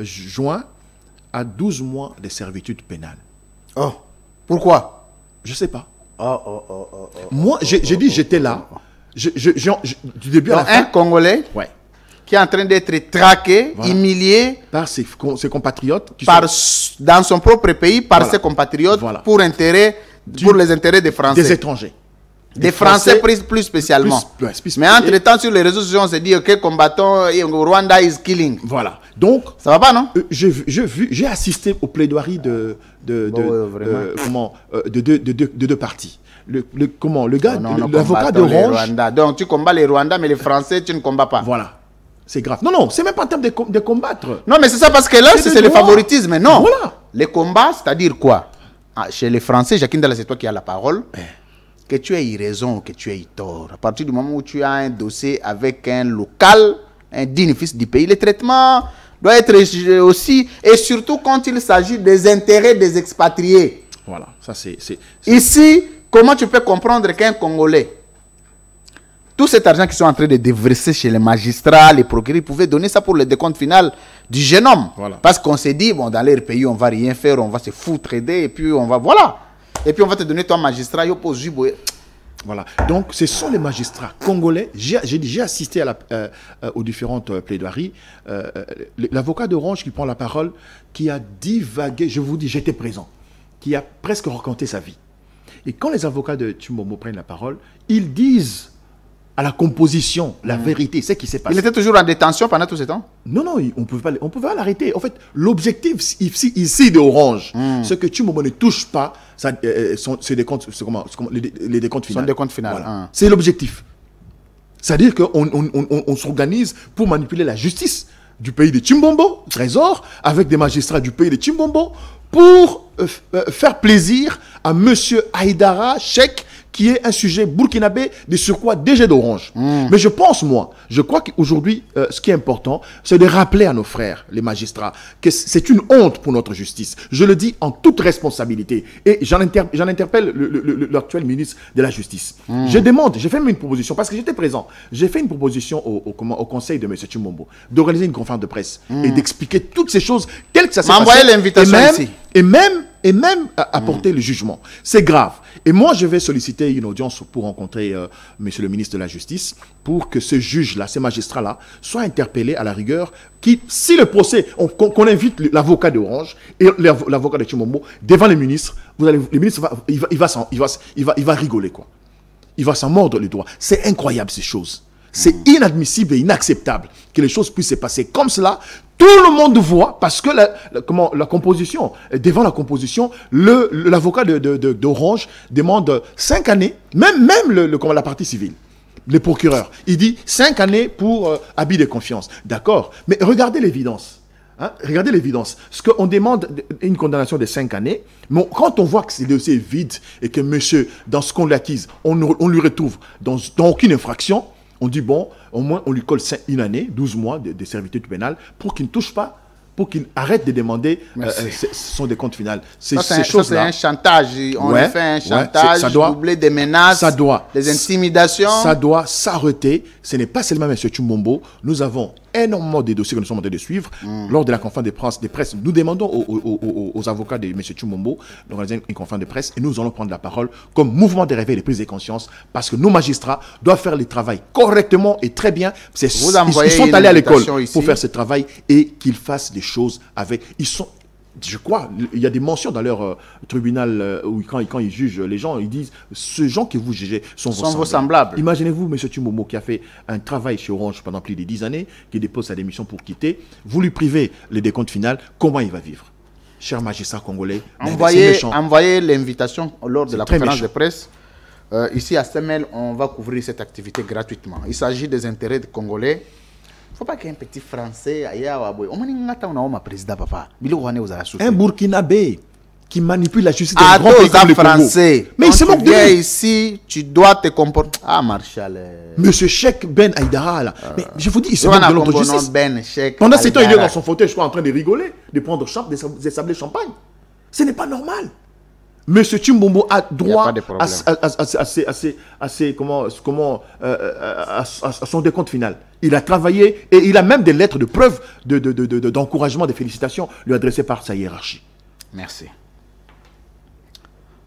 S2: juin à 12 mois de servitude pénale.
S1: Oh, pourquoi?
S2: Je ne sais pas.
S1: Oh.
S2: Moi, j'ai dit, j'étais là. Du début à la fin.
S1: Un Congolais
S2: Ouais.
S1: qui est en train d'être traqué,
S2: Voilà.
S1: humilié
S2: Par ses compatriotes.
S1: dans son propre pays, par
S2: Voilà.
S1: ses compatriotes,
S2: Voilà.
S1: pour les intérêts des Français.
S2: Des étrangers.
S1: Des Français plus spécialement. Mais entre-temps, sur les réseaux sociaux, on se dit que combattant Rwanda is killing.
S2: Voilà. Donc,
S1: ça va pas, non?
S2: J'ai assisté aux plaidoiries de deux parties. Le gars, l'avocat d'Orange.
S1: Donc tu combats les Rwandais, mais les Français, tu ne combats pas.
S2: Voilà. C'est grave. Non, c'est même pas en termes de combattre.
S1: Non, mais c'est ça parce que là, c'est le favoritisme. Non.
S2: Voilà.
S1: Les combats, c'est-à-dire quoi? Chez les Français, Jacques Ndala, c'est toi qui as la parole. Que tu aies raison, que tu aies tort. À partir du moment où tu as un dossier avec un local, un digne fils du pays, le traitement doit être aussi, et surtout quand il s'agit des intérêts des expatriés.
S2: Voilà, ça c'est...
S1: Ici, comment tu peux comprendre qu'un Congolais, tout cet argent qu'ils sont en train de déverser chez les magistrats, les procureurs, ils pouvaient donner ça pour le décompte final du jeune homme.
S2: Voilà.
S1: Parce qu'on s'est dit, bon, dans leur pays, on va rien faire, on va se foutre aider, et puis on va, voilà. Et puis on va te donner ton magistrat, yo pose juboé.
S2: Voilà. Donc ce sont les magistrats congolais. J'ai assisté aux différentes plaidoiries. L'avocat d'Orange qui prend la parole, qui a divagué, je vous dis, j'étais présent, qui a presque raconté sa vie. Et quand les avocats de Tshilombo prennent la parole, ils disent à la composition la vérité, c'est ce qui s'est passé.
S1: Il était toujours en détention pendant tout ce temps?
S2: Non, on pouvait pas l'arrêter. En fait, l'objectif ici d'Orange, c'est que Tshilombo ne touche pas c'est des comptes, les décomptes finaux.
S1: Son décompte final.
S2: Voilà. C'est l'objectif. C'est-à-dire qu'on s'organise pour manipuler la justice du pays de Tshilombo, Trésor, avec des magistrats du pays de Tshilombo, pour faire plaisir à M. Haïdara Cheikh, qui est un sujet burkinabé de surcroît DG d'Orange. Mais je crois qu'aujourd'hui, ce qui est important, c'est de rappeler à nos frères, les magistrats, que c'est une honte pour notre justice. Je le dis en toute responsabilité. Et j'en interpelle l'actuel ministre de la Justice. J'ai fait une proposition, parce que j'étais présent, j'ai fait une proposition au conseil de M. Tshilombo, d'organiser une conférence de presse et d'expliquer toutes ces choses, telles que ça s'est passé.
S1: M'envoyer l'invitation ici.
S2: Et même apporter le jugement. C'est grave. Et moi, je vais solliciter une audience pour rencontrer monsieur le ministre de la Justice, pour que ce juge-là, ces magistrats-là, soient interpellés à la rigueur, si le procès, qu'on invite l'avocat d'Orange et l'avocat de Tshilombo devant les ministres, le ministre il va rigoler, quoi. Il va s'en mordre les doigts. C'est incroyable, ces choses. C'est inadmissible et inacceptable que les choses puissent se passer comme cela. Tout le monde voit, parce que la composition, devant la composition, l'avocat d'Orange demande 5 années, même la partie civile, les procureurs. Il dit 5 années pour abus de confiance. D'accord, mais regardez l'évidence. Regardez l'évidence. Ce qu'on demande, une condamnation de 5 années, mais quand on voit que ce dossier est vide et que monsieur, dans ce qu'on l'accuse, on lui retrouve dans aucune infraction, on dit, bon, au moins, on lui colle 1 année, 12 mois de servitude pénale pour qu'il ne touche pas, pour qu'il arrête de demander son décompte final.
S1: C'est un chantage. On lui fait un chantage, doublé des menaces, des intimidations.
S2: Ça doit s'arrêter. Ce n'est pas seulement M. Tshilombo. Nous avons énormément de dossiers que nous sommes en train de suivre. Lors de la conférence de presse, nous demandons aux avocats de M. Tshilombo d'organiser une conférence de presse et nous allons prendre la parole comme mouvement de réveil et de prise de conscience, parce que nos magistrats doivent faire le travail correctement et très bien. Ils sont allés à l'école pour faire ce travail et qu'ils fassent des choses avec... Je crois, il y a des mentions dans leur tribunal où quand ils jugent les gens, ils disent ces gens que vous jugez sont vos semblables. Imaginez-vous M. Tshilombo qui a fait un travail chez Orange pendant plus de 10 années, qui dépose sa démission pour quitter, vous lui privez le décompte final, comment il va vivre? Chers magistrats congolais,
S1: envoyez l'invitation lors de la conférence de presse. Ici à Semel, on va couvrir cette activité gratuitement. Il s'agit des intérêts des Congolais. Il ne faut pas qu'un petit Français aille à un
S2: Burkinabé qui manipule la justice
S1: d'un
S2: grand pays comme le
S1: Français.
S2: Mais il se moque de lui.
S1: Ici, tu dois te comporter. Ah, Marshall.
S2: Monsieur Cheikh Ben Haïdara, là. Mais je vous dis, il se moque de notre justice. Pendant ce temps, il est dans son fauteuil, je crois, en train de rigoler, de prendre des sablés champagne. Ce n'est pas normal. Monsieur Tshilombo a droit à son décompte final. Il a travaillé et il a même des lettres de preuve d'encouragement, de félicitations lui adressées par sa hiérarchie.
S1: Merci.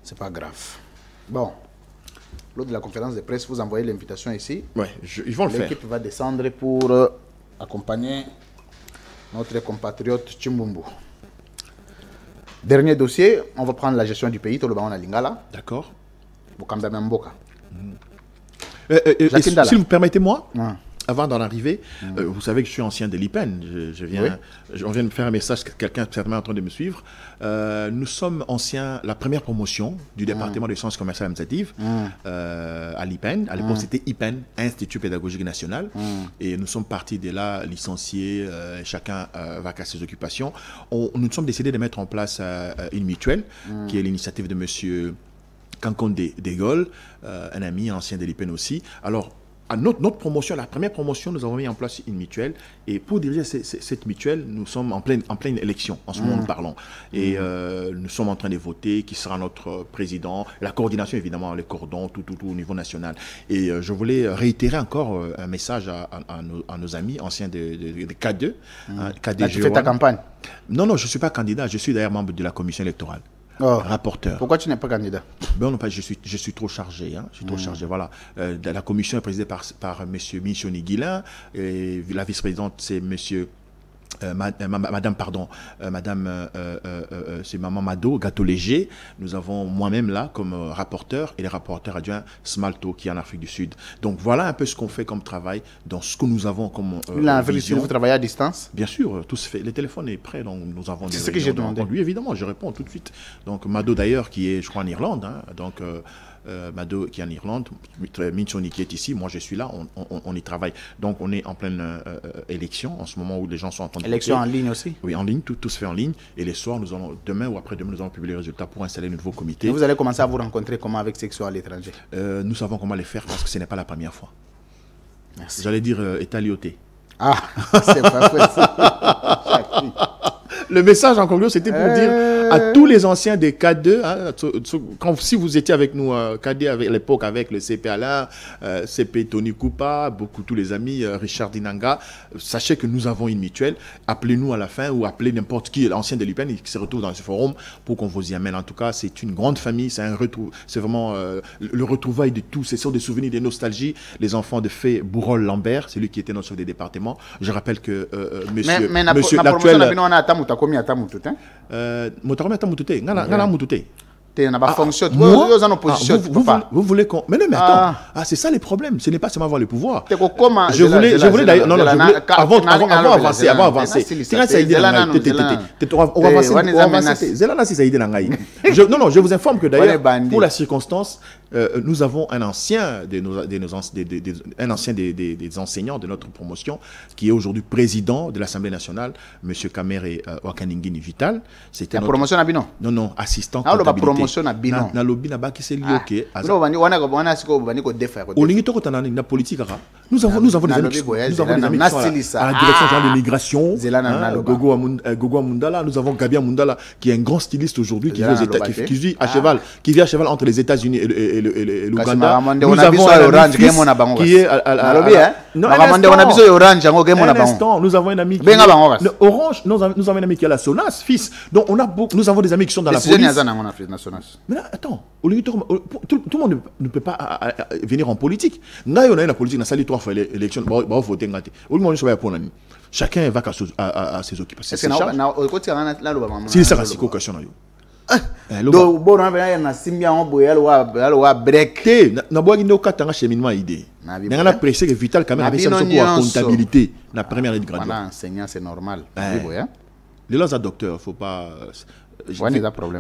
S1: C'est pas grave. Bon, lors de la conférence de presse, vous envoyez l'invitation ici.
S2: Oui, ils vont le faire.
S1: L'équipe va descendre pour accompagner notre compatriote Chimbumbu. Dernier dossier, on va prendre la gestion du pays, tout le monde à Lingala.
S2: D'accord.
S1: Si
S2: vous permettez-moi, avant d'en arriver, vous savez que je suis ancien de l'IPEN. On vient de me faire un message, quelqu'un est certainement en train de me suivre. Nous sommes anciens, la première promotion du département des sciences commerciales administratives à l'IPEN. À l'époque, c'était IPEN, Institut pédagogique national. Et nous sommes partis de là, licenciés, chacun va à ses occupations. Nous sommes décidés de mettre en place une mutuelle, qui est l'initiative de M. Kankonde Degol, un ami ancien de l'IPEN aussi. Alors, à notre promotion, la première promotion, nous avons mis en place une mutuelle. Et pour diriger cette mutuelle, nous sommes en pleine élection, en ce moment nous parlons. Et nous sommes en train de voter qui sera notre président. La coordination, évidemment, les cordons, tout au niveau national. Et je voulais réitérer encore un message à nos amis anciens de K2. KD
S1: Là, tu fais ta campagne?
S2: Non, je ne suis pas candidat. Je suis d'ailleurs membre de la commission électorale. Rapporteur.
S1: Pourquoi tu n'es pas candidat?
S2: Non, je suis trop chargé. Je suis trop chargé. Voilà. La commission est présidée par M. Michoni Guillain. Et la vice-présidente, c'est c'est Maman Mado, Gâteau Léger. Nous avons moi-même là comme rapporteur et les rapporteurs adjoints Smalto qui est en Afrique du Sud. Donc voilà un peu ce qu'on fait comme travail dans ce que nous avons comme vision.
S1: Vous travaillez à distance?
S2: Bien sûr, tout se fait. Le téléphone est prêt, donc nous avons des
S1: C'est ce que j'ai demandé.
S2: Lui, évidemment, je réponds tout de suite. Donc Mado d'ailleurs qui est, je crois, en Irlande. Donc Mado qui est en Irlande, Minchoni qui est ici, moi je suis là, on y travaille. Donc on est en pleine élection en ce moment où les gens sont en train de
S1: élection en ligne aussi?
S2: Oui, en ligne, tout se fait en ligne. Et les soirs, demain ou après-demain, nous allons publier les résultats pour installer un nouveau comité.
S1: Et vous allez commencer à vous rencontrer comment avec Section à l'étranger?
S2: Nous savons comment les faire parce que ce n'est pas la première fois.
S1: Merci.
S2: J'allais dire étalioté.
S1: Ah, c'est pas possible.
S2: Le message en conclusion, c'était pour dire à tous les anciens des K2, si vous étiez avec nous, KD à l'époque avec le CP Alain, CP Tony Koupa, tous les amis, Richard Dinanga, sachez que nous avons une mutuelle. Appelez-nous à la fin ou appelez n'importe qui, l'ancien de l'IPEN, qui se retrouve dans ce forum pour qu'on vous y amène. En tout cas, c'est une grande famille, c'est vraiment le retrouvail de tout. Ce sont des souvenirs, des nostalgies. Les enfants de Fé Bourol-Lambert, c'est lui qui était notre chef des départements. Je rappelle que monsieur l'actuel... Vous voulez qu'on... Mais non, mais attends. C'est ça les problèmes. Ce n'est pas seulement avoir le pouvoir. Je voulais d'ailleurs... Non, avant avancer. Non, je vous informe que d'ailleurs, pour la circonstance, nous avons un ancien des enseignants de notre promotion qui est aujourd'hui président de l'Assemblée nationale, M. Kamere Wakaningini Vital.
S1: La promotion à Bino?
S2: Non, assistant comptabilité.
S1: Promotion à Bino.
S2: Na lobby na baki c'est lié que nous avons des amis qui sont à la direction de l'immigration, Gogo Amundala, nous avons Gabi Amundala qui est un grand styliste aujourd'hui qui vit à cheval entre les États-Unis et l'Ouganda. Nous avons un ami qui est un instant, nous avons un ami qui est Orange, nous avons un ami qui est à la SONAS, fils. Donc nous avons des amis qui sont dans la police. Mais là, attends, tout le monde ne peut pas venir en politique. On a la politique, on a sali 3 fois l'élection, chacun va à ses occupations. Si c'est la question, pressé que Vital quand même avait comptabilité la première année de graduation.
S1: C'est normal.
S2: Les lois à docteur, faut pas.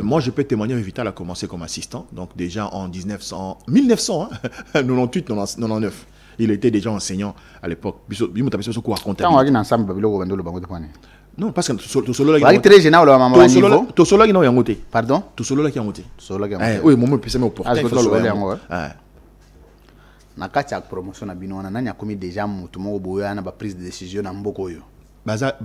S2: Moi, je peux témoigner que Vital a commencé comme assistant, donc déjà en 1998, 99. Il était déjà enseignant à l'époque. Non, parce que tout solo là.
S1: Très gênant le maman niveau.
S2: Tout solo là qui n'a rien goûté.
S1: Pardon?
S2: Tout solo là qui a goûté.
S1: Oui,
S2: moi je me porter.
S1: Na kati ya promotion na bino na komi déjà mutu moko boya na ba prise de décision na mboko yo.
S2: Baza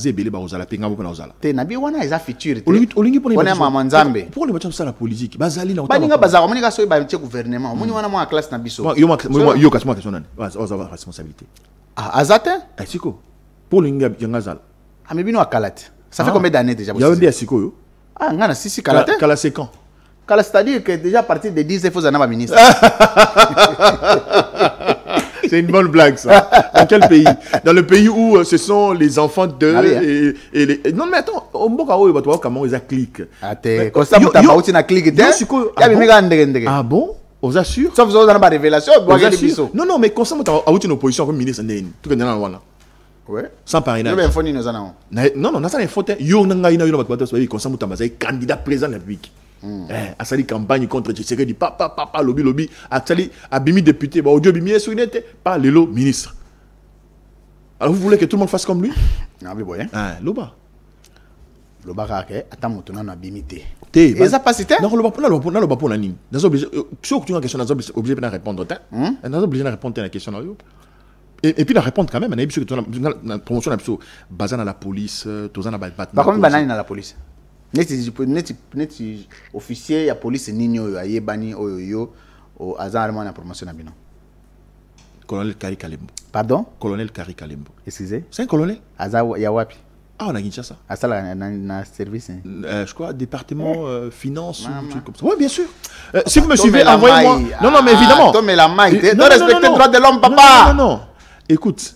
S2: ebele ba ozala penga moko na ozala.
S1: Te na bi wana eza future te.
S2: Olingi pour
S1: les mama nzambe.
S2: Pour les bacha ça la politique. Bazali na
S1: otaba. Baninga baza komonika so ba tie gouvernement. Omoni wana mo classe na biso.
S2: Yo kasma question nani. Ozaba responsabilité.
S1: Azate?
S2: Siko. Pour linga yangazala.
S1: Amebino akalate. Ça fait combien d'années déjà?
S2: Ya ndi siko yo.
S1: Ngana sisi kalate.
S2: Kala c'est quand?
S1: C'est-à-dire que déjà à partir de 10, il faut un ministre.
S2: C'est une bonne blague, ça. Dans quel pays? Dans le pays où ce sont les enfants de...
S1: Ah oui, hein?
S2: et les... Non, mais attends, au Mboka, où comment ils cliquent?
S1: Comme ça, vous avez une clique.
S2: Ah bon? Os assure?
S1: Sauf que vous avez une révélation.
S2: Non, non, mais quand ça, vous avez une opposition comme ministre, tout le monde.
S1: Ouais.
S2: Sans parrainage. Non, non, ça n'est faute. Yo, nanga ina yo battre soyez comme ça mutamaza candidat président de la République. A sali campagne contre Tshisekedi papa lobby a bimi député ba audio bimi souinete pas lelo ministre. Alors vous voulez que tout le monde fasse comme lui?
S1: Non, mais bon.
S2: Loba.
S1: Loba kake attends mutuna na bimité.
S2: Et
S1: ça pas cité?
S2: Non, loba pour la ligne. Dans obligé si tu as une question dans obligé de répondre. Dans obligé de répondre à la question là. Et puis la répondre quand même, on a vu que la promotion a basée dans la police, tous en a battu.
S1: Par contre, banane dans la police. Neti officier ya police ninyo ya yebani oyo au hasard na promotion na bino.
S2: Colonel Kari Kalembo.
S1: Pardon?
S2: Colonel Kari Kalembo.
S1: Excusez?
S2: C'est un colonel?
S1: Hasard ya wapi?
S2: Ah, on a Kinshasa.
S1: À ça na service.
S2: Je crois département finance ou truc comme ça. Oui, bien sûr. Si vous me suivez, envoyez-moi. Non, non, mais évidemment.
S1: Tom et la maille. Non, respectez le droit de l'homme, papa.
S2: Non, non. Écoute,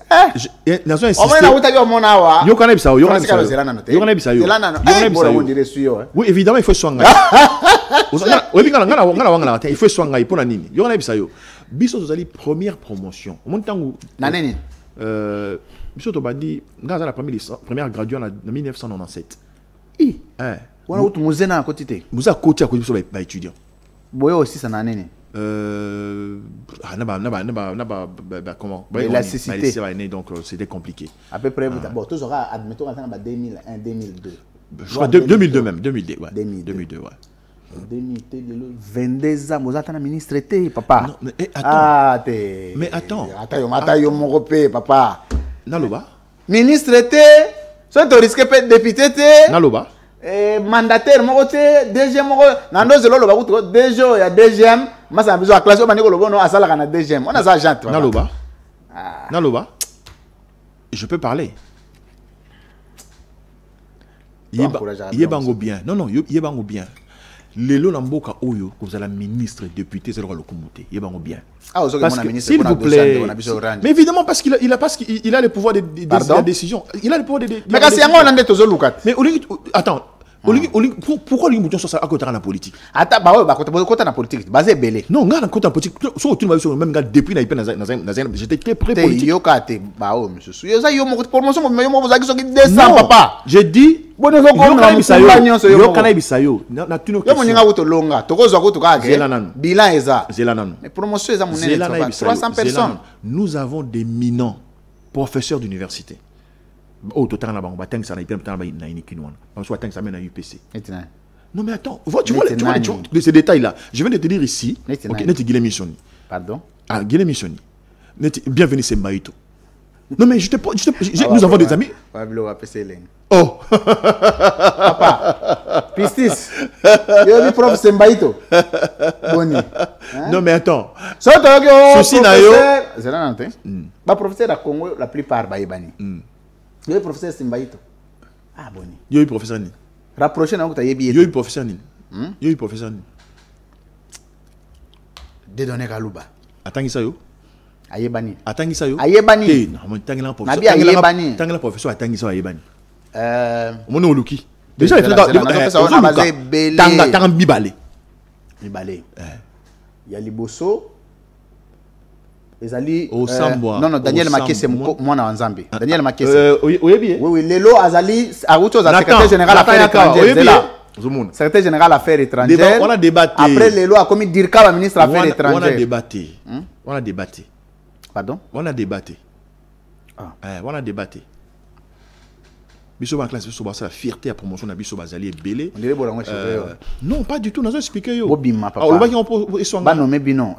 S2: dans un
S1: système.
S2: Oui, évidemment, il faut soigner. Il faut soigner pour la nini. Il y a Biso Zali première promotion. Au moment où
S1: Naneni.
S2: Biso Tobadi, dans la première graduée en 1997.
S1: On a autre musée à côté.
S2: Musée à côté à côté sur les étudiants.
S1: Boyo aussi ça naneni.
S2: Comment
S1: l'élasticité.
S2: Donc c'était compliqué.
S1: À peu près bon tous aura admettons en 2001 2002.
S2: Je crois 2002 même 2002 ouais. 2002 ouais.
S1: 22 ans vous êtes un ministre été papa.
S2: Non, mais attends.
S1: Attends mon repé papa.
S2: Naloba.
S1: Ministre été ça te risque pas député été.
S2: Naloba.
S1: Mandataire mon côté deuxième mon nando zelo loba kuto déjà il y a deuxième masa biso a classe o maniko lobo no asala kana deuxième on a ça agent
S2: Naloba. Naloba. Je peux parler. Yebango bien. Non non, yebango bien. Lelo Namboka Oyo, vous êtes la ministre député, c'est le Lokomoté. Yebango bien.
S1: Ah, vous êtes ministre,
S2: s'il vous plaît. Mais évidemment, parce qu'il a le pouvoir de la décision. Il a le pouvoir de
S1: mais quand c'est un monde de Lukat.
S2: Mais attends. Pourquoi les moutons sont à côté de la politique?
S1: Attends, bah côté de la politique, basé belé.
S2: Non, regarde à côté de la politique. Sur même gars depuis j'étais très près politique.
S1: Yo kate, bah oh monsieur. Ça yo mon promotion, mais yo mon vous avez qui descend papa.
S2: J'ai dit
S1: bon yo
S2: kana bisayo. Na tuno
S1: yo moninga wuto longa. Tokozwa ko to ka ke. Bilan eza.
S2: Zelanano.
S1: Mais promotion eza monene 300 personnes.
S2: Nous avons d'éminents professeurs d'université. Oh, total na bango batang ça na ipem tana ba na inikinwana. Parce que batang ça mène à UPC. Non mais attends, tu vois ces détails là. Je viens de te dire ici. OK, neti Guilhem Missioni.
S1: Pardon?
S2: Ah, Guilhem Missioni. Bienvenue c'est Maïto. Non mais nous avons des amis.
S1: Pablo APC Leng.
S2: Oh.
S1: Papa. Pistis. Yo ni prof Sembaito. Boni.
S2: Non mais attends.
S1: Ceci
S2: na yo.
S1: C'est là nanté. Ba professeur à Congo la plupart ba yebani. Yo professeur Sembaito. Ah boni.
S2: Yo professeur ni.
S1: Rapprocher na ko ta yebi.
S2: Yo professeur ni. Yo professeur ni.
S1: Dedonné Kaluba.
S2: Atangisa yo.
S1: Ayebani.
S2: Atangisa yo.
S1: Ayebani.
S2: Non, tangela professeur. Tangela professeur atangisa ayebani. Mon oluki. Déjà il fait tanga bibale.
S1: Bibale. Ya liboso. Ezali
S2: non
S1: Daniel Makese mwana wa Nzambe. Daniel Makese. Oui, lelo azali auto za secrétaire général affaires étrangères. Secrétaire général affaires étrangères.
S2: On a débatté.
S1: Après lelo a commis dirka la ministre affaires étrangères.
S2: On a débatté.
S1: Pardon?
S2: On a débatté. On a débatté. Biso ba classe biso ba la fierté à promotion na biso bazali belé.
S1: On dirait bolango cheveux.
S2: Non, pas du tout, nous expliqué yo.
S1: Bobima papa.
S2: On va qui on
S1: ba nommer bino.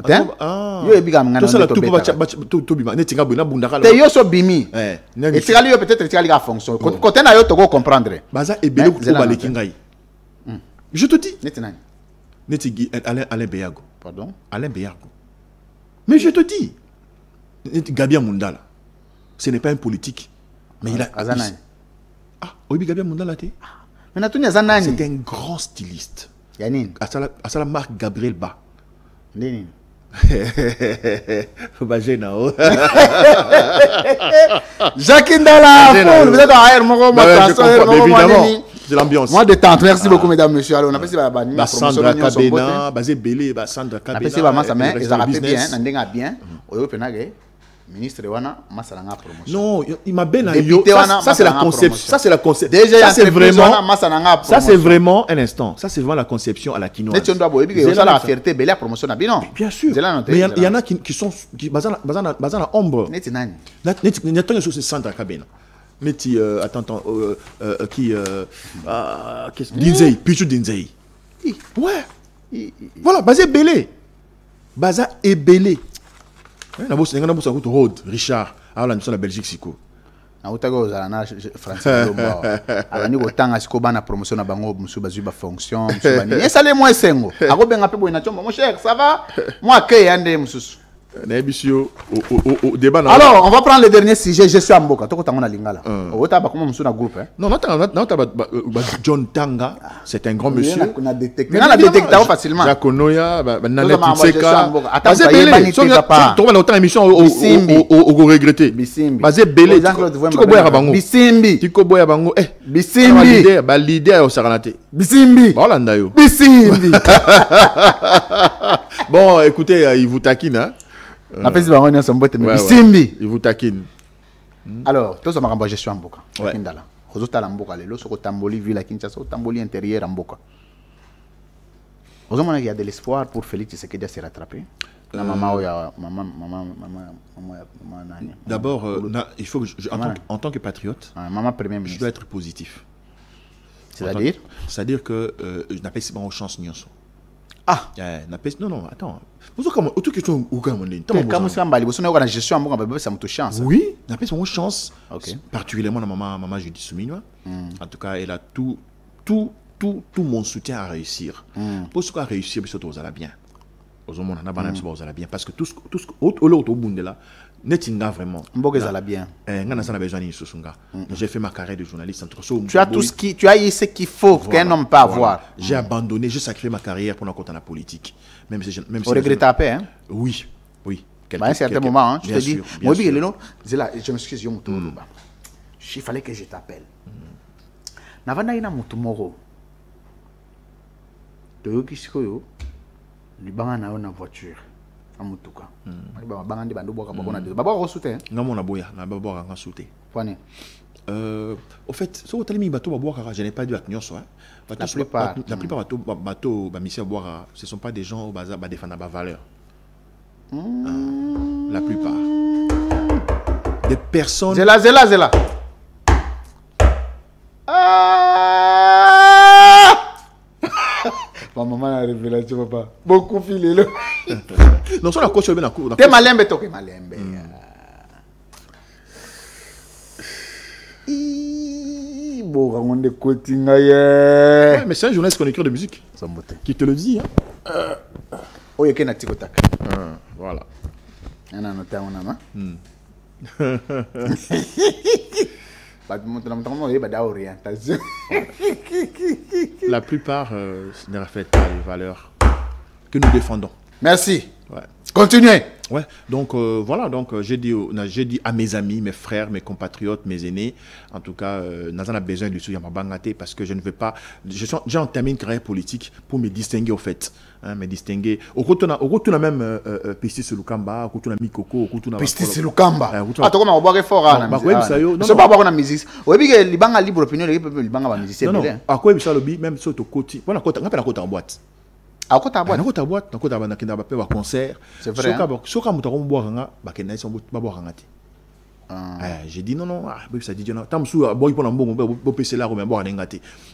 S1: Yo ebiga ngana.
S2: Tout ça tout bima netinga bona bundaka.
S1: Te yo so bimi. Et tirali yo peut-être tirali ga fonction. Côté na yo to go comprendre.
S2: Baza ebelé ko ba lekingai. Je te dis.
S1: Netinani.
S2: Netigi Alain Beyago.
S1: Pardon?
S2: Alain Beyago. Mais je te dis. Gabia Mundala. Ce n'est pas un politique. Mais il a
S1: Azanai.
S2: Ah, Obi Gabia Mundala té.
S1: Mais Natunya Zanani.
S2: C'est un grand styliste.
S1: Yanine.
S2: À ça la marque Gabriel Ba.
S1: Nini. Jacques Ndala, vous êtes en
S2: évidemment, c'est l'ambiance.
S1: Moi, détente. Merci beaucoup, mesdames, messieurs. Alors, on a fait ça.
S2: Sandra Kabena, Basé Belé, Sandra Kabena.
S1: On a fait ça, mais ils ont fait bien. On a bien. On a fait ministre de Wana, Massalanga promotion.
S2: Non, il m'a bien
S1: député Wana.
S2: Ça c'est la conception. Ça c'est la conception.
S1: Déjà,
S2: ça c'est vraiment un instant. Ça c'est vraiment la conception à la quinoise.
S1: Tu dois voir la fierté, belle promotion na bino.
S2: Bien sûr. Mais il y en a qui sont basant la ombre.
S1: Neti nani.
S2: Neti sur Sandra Kabena. Neti attends qui Dinzei, Pichu Dinzei. Ouais. Voilà, basé belé. Baza et belé. Na bossa kuto Rod Richard ala nso la Belgique siko
S1: na utago za na français lomba ala ni botanga siko bana promotion na bango musu bazui ba fonction musu bani esale moi sengo akobenga pe boina chomba mon cher ça va moi ke yande mususu
S2: na bisio au débat.
S1: Alors on va prendre le dernier sujet. Je suis à Mboka toko tango na lingala ota ba comment musu na groupe
S2: non John Tanga c'est un grand monsieur
S1: on a détecté facilement
S2: Jaconoya Nanette
S1: Tseka
S2: basé belé tu trouves longtemps émission au regretter basé belé tu ko boya bango
S1: bisimbi
S2: tu ko boya bango
S1: bisimbi
S2: ba leader au Saranate
S1: bisimbi
S2: voilà yo
S1: bisimbi.
S2: Bon écoutez il vous taquine hein. Il vous taquine.
S1: Alors, tout ça m'a gestion en Mboka. Ndala. Rozota la Mboka lelo soko tamboli ville à Kinshasa, tamboli intérieur en Mboka. Aujourd'hui, il y a de l'espoir pour Félix Tshisekedi à se rattraper.
S2: D'abord, il faut que en tant que patriote, je dois être positif. C'est-à-dire que je n'appelle pas aux chances ni
S1: ah,
S2: non, attends. Autre question ou comme
S1: chance.
S2: Oui, n'a pas son chance. Particulièrement maman Judith Souminois. En tout cas, elle a tout mon soutien à réussir. Pour ce qu'on a réussi, vous allez bien. Vous allez bien parce que tout ce au bout de là, netinga vraiment.
S1: Allez bien.
S2: J'ai fait ma carrière de journaliste.
S1: Tu as tout ce qui, tu as eu ce qu'il faut qu'un homme peut avoir.
S2: J'ai abandonné, j'ai sacrifié ma carrière pour notre la politique. Même si
S1: on regrette à paix, hein?
S2: Oui.
S1: À un certain moment, hein, je te dis, moi, je m'excuse, il fallait que je t'appelle. Navana ina mutumoro. Toyoki sikoyo. Libanga na una voiture. Amutuka. Banga ndi bando boka bakona de. Baba rosoute.
S2: Ngamo na boya, na baba nga soute.
S1: Pone.
S2: Au fait, so tali bateau boka, je n'ai pas dû à nyonso hein. La plupart bateau ba mission boka, ce sont pas des gens au bazar ba défendre ba valeur. La plupart. Des personnes
S1: Zela. Ma maman a révélé, tu vois pas. Beaucoup filé là.
S2: Non, sur la coach bien la cour.
S1: T'es malembe toi, malembe. Bon, on est cotinga
S2: yeah. Mais c'est un journaliste chroniqueur de musique qui te le dit hein.
S1: Oh, il y a qu'un tikotak.
S2: Voilà.
S1: On a noté on a ma.
S2: La plupart ne reflètent pas les valeurs que nous défendons.
S1: Merci.
S2: Ouais.
S1: Continuez.
S2: Ouais. Donc voilà. Donc j'ai dit à mes amis, mes frères, mes compatriotes, mes aînés, en tout cas, nous avons besoin du soutien parce que je ne veux pas. J'ai entamé une carrière politique pour me distinguer au fait. Hein, me distinguer. Au retour même Pistis Lukamba, au retour Mikoko, au retour
S1: Pistis Lukamba. Ah, comment on boit fort à la musique. C'est pas bon la musique. Oui, mais les banques libre opinion, les banques la musique.
S2: Non, à quoi il s'agit même sur le côté. Voilà, on appelle la côte en boîte.
S1: À côté à boîte.
S2: À côté à boîte, à côté à boîte, on a un concert.
S1: C'est vrai.
S2: Sur quand on boit ranga, bakena ils sont pas boire ranga. J'ai dit non, ça dit non. Tant sous boy pour l'ambon, on peut se la remettre boire ranga.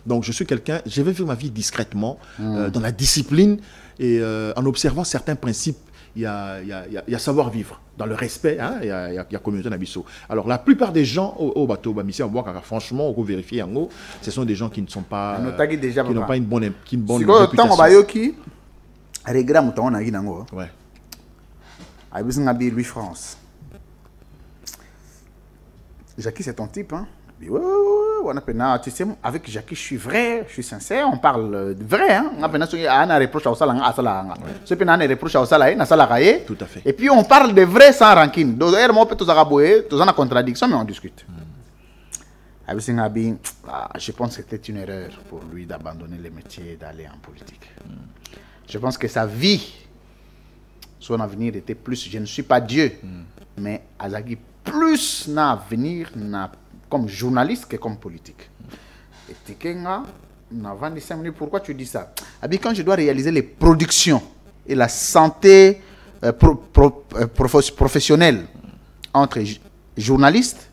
S2: Donc je suis quelqu'un, je vais faire ma vie discrètement, dans la discipline et en observant certains principes. Il y a savoir vivre dans le respect, hein, il y a communauté nabiso. Alors la plupart des gens au bateau mission boire franchement on vérifier en haut, ce sont des gens qui ne sont pas qui n'ont pas une bonne
S1: réputation. Regram ton na ginango.
S2: Ouais.
S1: Aïbus Nabi Louis France. Jackie c'est ton type hein. Ouais. on a tu sais avec Jackie je suis vrai, je suis sincère, on parle vrai hein. On a reproche à ça là ce qu'on a reproche à ça là na sala kaye.
S2: Tout à fait.
S1: Et puis on parle de vrai sans rancune. Donc d'ailleurs moi peut tous araboyer, tous en contradiction mais on discute. Je pense que c'était une erreur pour lui d'abandonner le métier et d'aller en politique. Je pense que sa vie, son avenir était plus, je ne suis pas Dieu, mais Azagi plus n'a avenir comme journaliste que comme politique. Et Tikenga, pourquoi tu dis ça? Quand je dois réaliser les productions et la santé professionnelle entre journalistes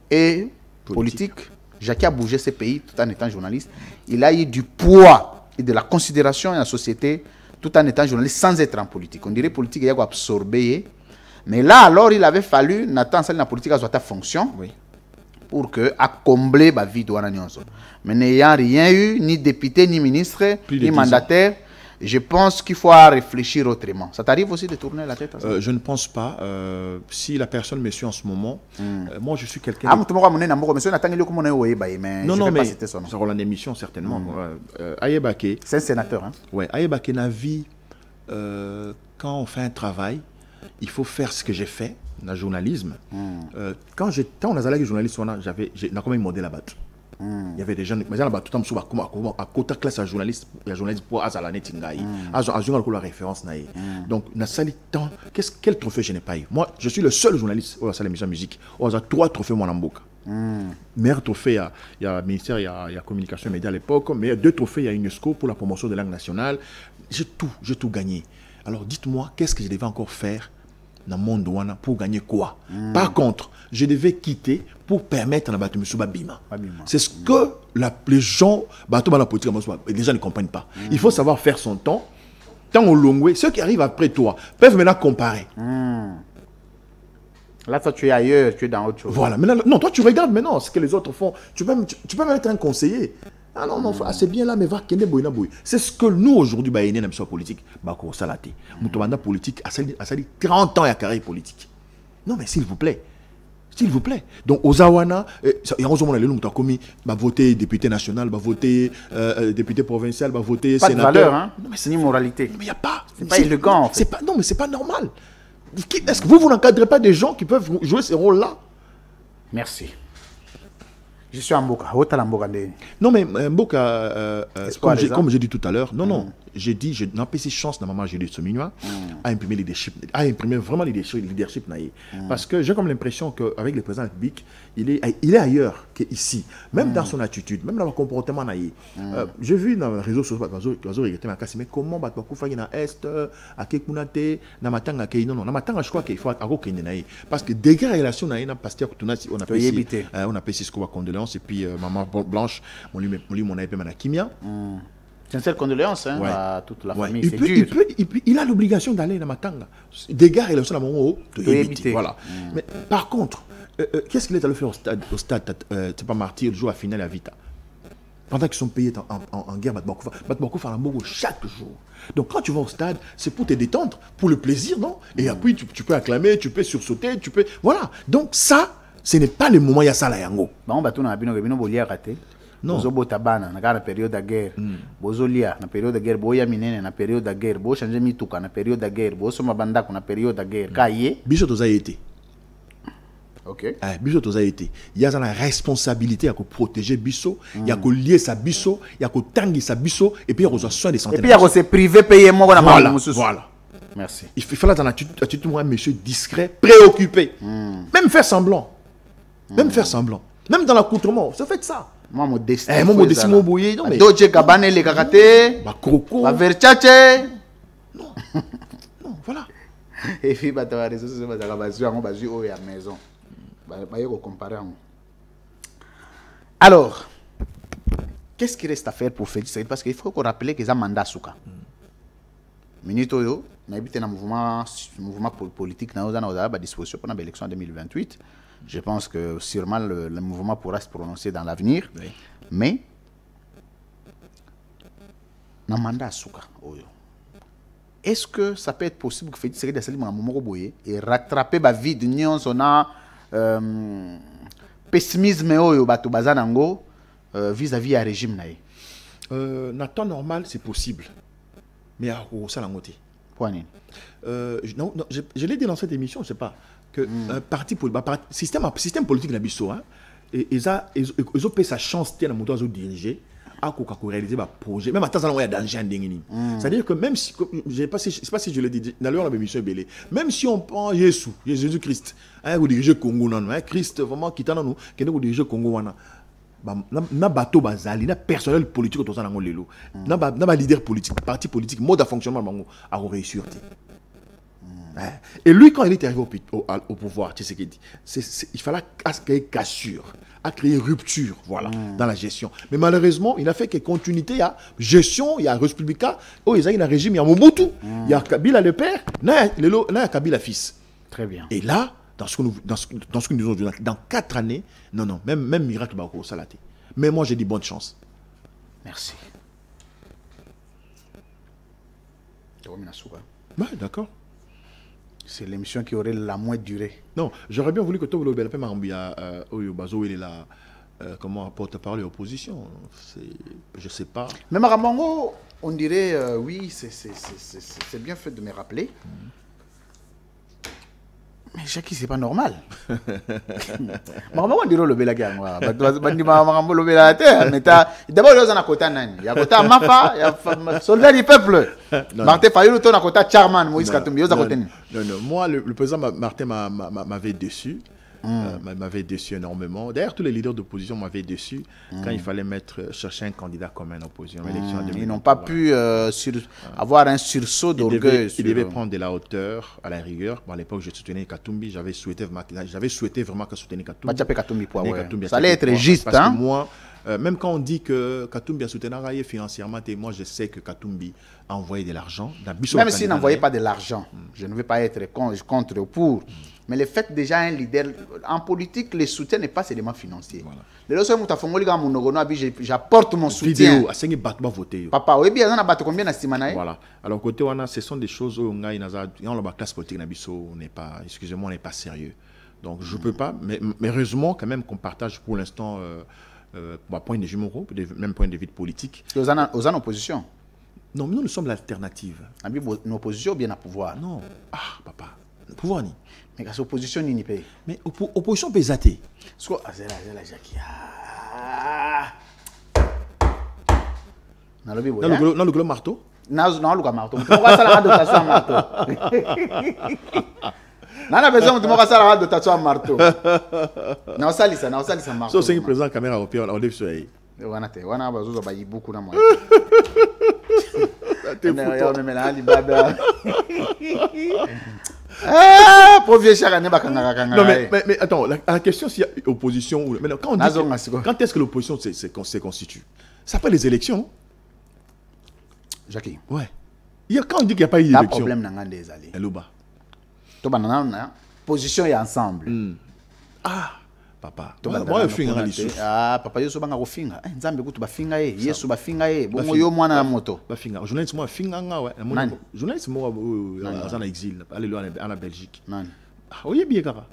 S1: et politique, Jackie a bougé ce pays tout en étant journaliste. Il a eu du poids et de la considération dans la société tout en étant journaliste sans être en politique. On dirait politique, il a absorbé. Mais là, alors, il avait fallu, Nathan, la politique a ta fonction pour que à combler la vie de Wananyonso. Mais n'ayant rien eu, ni député, ni ministre, ni mandataire, je pense qu'il faut réfléchir autrement. Ça t'arrive aussi de tourner la tête à ça?
S2: Je ne pense pas. Si la personne me suit en ce moment, moi je suis quelqu'un...
S1: Non, mais
S2: ça rend l'émission certainement. Ayebake...
S1: C'est un sénateur. Hein?
S2: Ouais, Ayebake n'a vie. Quand on fait un travail, il faut faire ce que j'ai fait, le journalisme. Quand on a des journalistes, j'ai quand même modèle là-bas. Il y avait des gens mais là-bas tout le temps à côté classe à journaliste pour azalane tingai azunga la référence naïe donc na sali temps quel trophée je n'ai pas eu. Moi je suis le seul journaliste au salle émission musique on a 3 trophées moi en Mboka. Meilleur trophée il y a ministère il y a communication et médias à l'époque, mais il y a 2 trophées il y a UNESCO pour la promotion de langue nationale. J'ai tout gagné. Alors dites-moi qu'est-ce que je devais encore faire dans le monde pour gagner quoi? Par contre, je devais quitter pour permettre à la Bima. C'est ce que les gens, la politique, les gens ne comprennent pas. Il faut savoir faire son temps. Tant au long, ceux qui arrivent après toi peuvent maintenant comparer.
S1: Là, toi, tu es ailleurs, tu es dans autre chose.
S2: Voilà. Maintenant, non, toi, tu regardes maintenant ce que les autres font. Tu peux même être un conseiller. Ah non, c'est bien là, mais va, c'est ce que nous, aujourd'hui, bah, dans la politique, bah, qu'on salate. Moutomanda politique, ça dit 30 ans à carrière politique. Non, mais s'il vous plaît. S'il vous plaît. Donc, aux Awana, il y a un moment où commis, bah, voter député national, bah, voter député provincial, bah, voter
S1: pas
S2: sénateur.
S1: De valeur, hein? Non, mais c'est ni moralité.
S2: Mais il n'y a pas.
S1: C'est pas élégant. En fait.
S2: Non, mais c'est pas normal. Est-ce que vous n'encadrez pas des gens qui peuvent jouer ces rôles-là?
S1: Merci. Je suis en Mboka.
S2: Non, mais Mboka, comme j'ai dit tout à l'heure, non, j'ai dit, je n'ai pas si chance dans maman, j'ai dit ce minua, à imprimer leadership, à imprimer vraiment leadership. Parce que j'ai comme l'impression qu'avec le président de la République, il est ailleurs qu'ici, même dans son attitude, même dans le comportement. J'ai vu dans les réseaux sociaux, mais comment Batbakou fait dans l'Est, à Kekunate, dans Matanga, non, dans Matanga, je crois qu'il faut aller parce que des relations, on a appelé ce qu'on va condoléances. Et puis maman Blanche, on lui mon épée Manakimia.
S1: Sincère condoléances à toute la famille.
S2: Il a l'obligation d'aller dans Matanga. Des gars, il a de éviter. Voilà. Mais par contre, qu'est-ce qu'il est allé faire au stade c'est pas martyr, le jour à finale à Vita. Pendant qu'ils sont payés en guerre, Batbako fait un mot chaque jour. Donc quand tu vas au stade, c'est pour te détendre, pour le plaisir, non? Et après, tu peux acclamer, tu peux sursauter, tu peux... Voilà. Donc ça, ce n'est pas le moment où il y a ça là yango.
S1: Bon, bah tu n'as pas raté. Non. Bozo tabana na la période de guerre. Bozo lia na période de guerre, boya minene na période de guerre, bo changer mituka na période de guerre, bo soma bandako na période de guerre. Kaye.
S2: Biso toza été.
S1: OK.
S2: Biso toza été. Il y a la responsabilité à protéger biso, il y a que lier sa biso, il y a que tangi sa biso et puis il y a que soin de santé.
S1: Et puis il y a que se privé payer moi na
S2: voilà.
S1: Merci.
S2: Il faut faire dans l'attitude moi monsieur discret, préoccupé. Même faire semblant. Même faire semblant. Même dans l'accoutrement, ça fait ça.
S1: Moi modeste.
S2: Moi modeste mo bouillé non mais.
S1: Doje Gabbana les karaté.
S2: Ba Coco.
S1: Ba Versace.
S2: Non. Non, voilà.
S1: Et puis ba ta réseau c'est ba ta basu à la maison. Ba yoko comparer. Alors, qu'est-ce qu'il reste à faire pour faire ça? Parce qu'il faut qu'on rappelle que ça mandat souka. Minito yo, na habité dans mouvement politique na oza ba disposition pendant l'élection en 2028. Je pense que sûrement le mouvement pourra se prononcer dans l'avenir. Oui. Mais, dans le mandat Souka, est-ce que ça peut être possible que Félix Tshisekedi et rattraper la vie de Nyon, pessimisme oyo bato bazanango vis-à-vis à régime naé.
S2: Na temps normal c'est possible. Mais à ça la moitié. Non, je l'ai dit dans cette émission, je sais pas que parti système politique nabiso hein et ils ont payé sa chance de monter à diriger à réaliser un projet même à temps il y a danger en dingini. C'est-à-dire que même si je sais pas si je l'ai dit dans leur émission belé même si on prend Jésus-Christ hein vous diriger Congo non hein Christ vraiment qui t'a nous qui nous diriger Congo wana na bateau bazali na personnel politique autour de lelo na leader politique parti politique mode de fonctionnement bango a réussir. Et lui quand il est arrivé au pouvoir tu sais qu'il dit il fallait créer cassure à créer rupture voilà dans la gestion mais malheureusement il a fait que continuité il y a gestion il y a Républica oh il y a un régime il y a Mobutu il y a Kabila le père na Kabila fils. Très bien. Et là dans ce que nous avons dit, dans 4 années, non, même miracle, ça l'a été. Mais moi, j'ai dit bonne chance.
S1: Merci.
S2: Ouais, d'accord.
S1: C'est l'émission qui aurait la moins durée.
S2: Non, j'aurais bien voulu que tout le monde il est là, comment porte-parole et opposition. Je sais pas.
S1: Mais Maramongo, on dirait, oui, c'est bien fait de me rappeler. Mais Jackie, c'est pas normal. Maman, on dirait le belaga. D'abord, il y a un côté nani. Il y a un côté Mafa, il y a soldat du peuple. Martin Fayou, il y a un côté Charman, Moïse Katumbi.
S2: Non, moi, le président Martin m'avait déçu. M'avait déçu énormément. D'ailleurs, tous les leaders d'opposition m'avaient déçu quand il fallait chercher un candidat comme un opposition.
S1: Ils n'ont pas pu avoir un sursaut d'orgueil.
S2: Ils devaient prendre de la hauteur à la rigueur. Bon, à l'époque, je soutenais Katumbi. J'avais souhaité vraiment que soutenir Katumbi.
S1: Ça allait être juste.
S2: Parce que moi, même quand on dit que Katumbi a soutenu financièrement, moi je sais que Katumbi a envoyé de l'argent.
S1: Même s'il n'envoyait pas de l'argent, je ne veux pas être contre ou pour. Mais le fait déjà un leader en politique, le soutien n'est pas seulement financier. J'apporte mon soutien. Papa, oui bien, on a battu combien de
S2: voilà. Alors côté on a, ce sont des choses où on a la classe politique n'est pas, excusez-moi, on n'est pas sérieux. Donc je peux pas, mais heureusement quand même qu'on partage pour l'instant point de vue moraux, même point de vue politique.
S1: Aux en opposition.
S2: Non, mais nous sommes l'alternative.
S1: Une opposition bien à pouvoir.
S2: Non. Ah, papa. Pouvoir ni.
S1: Mais la opposition ni paye.
S2: Mais opposition peut zater.
S1: Dans le
S2: gros marteau.
S1: Non, le marteau. Pourquoi ça la dotation marteau? Non, la besoin de moi ça la dotation marteau. Non, ça lisa marteau.
S2: C'est une présent caméra au pire, on lève sur elle.
S1: On a besoin de beaucoup na moi.
S2: Non mais attends, la question s'il y a opposition ou mais quand on dit quand est-ce que l'opposition se constitue? Ça après les élections.
S1: Jackie.
S2: Ouais. Quand on dit qu'il n'y a pas eu d'élection.
S1: Problème dans des allées.
S2: Elouba.
S1: To banana position est ensemble.
S2: Ah papa. Moi je suis un rallye.
S1: Ah papa yeso banga ko finga. Nzambe kutu ba finga yesu ba finga bongo yo mwana na moto.
S2: Ba finga. Journaliste moi finga nga ouais. Journaliste moi en exil. Allez loin en Belgique.
S1: Non.
S2: Ah oui bien kaka.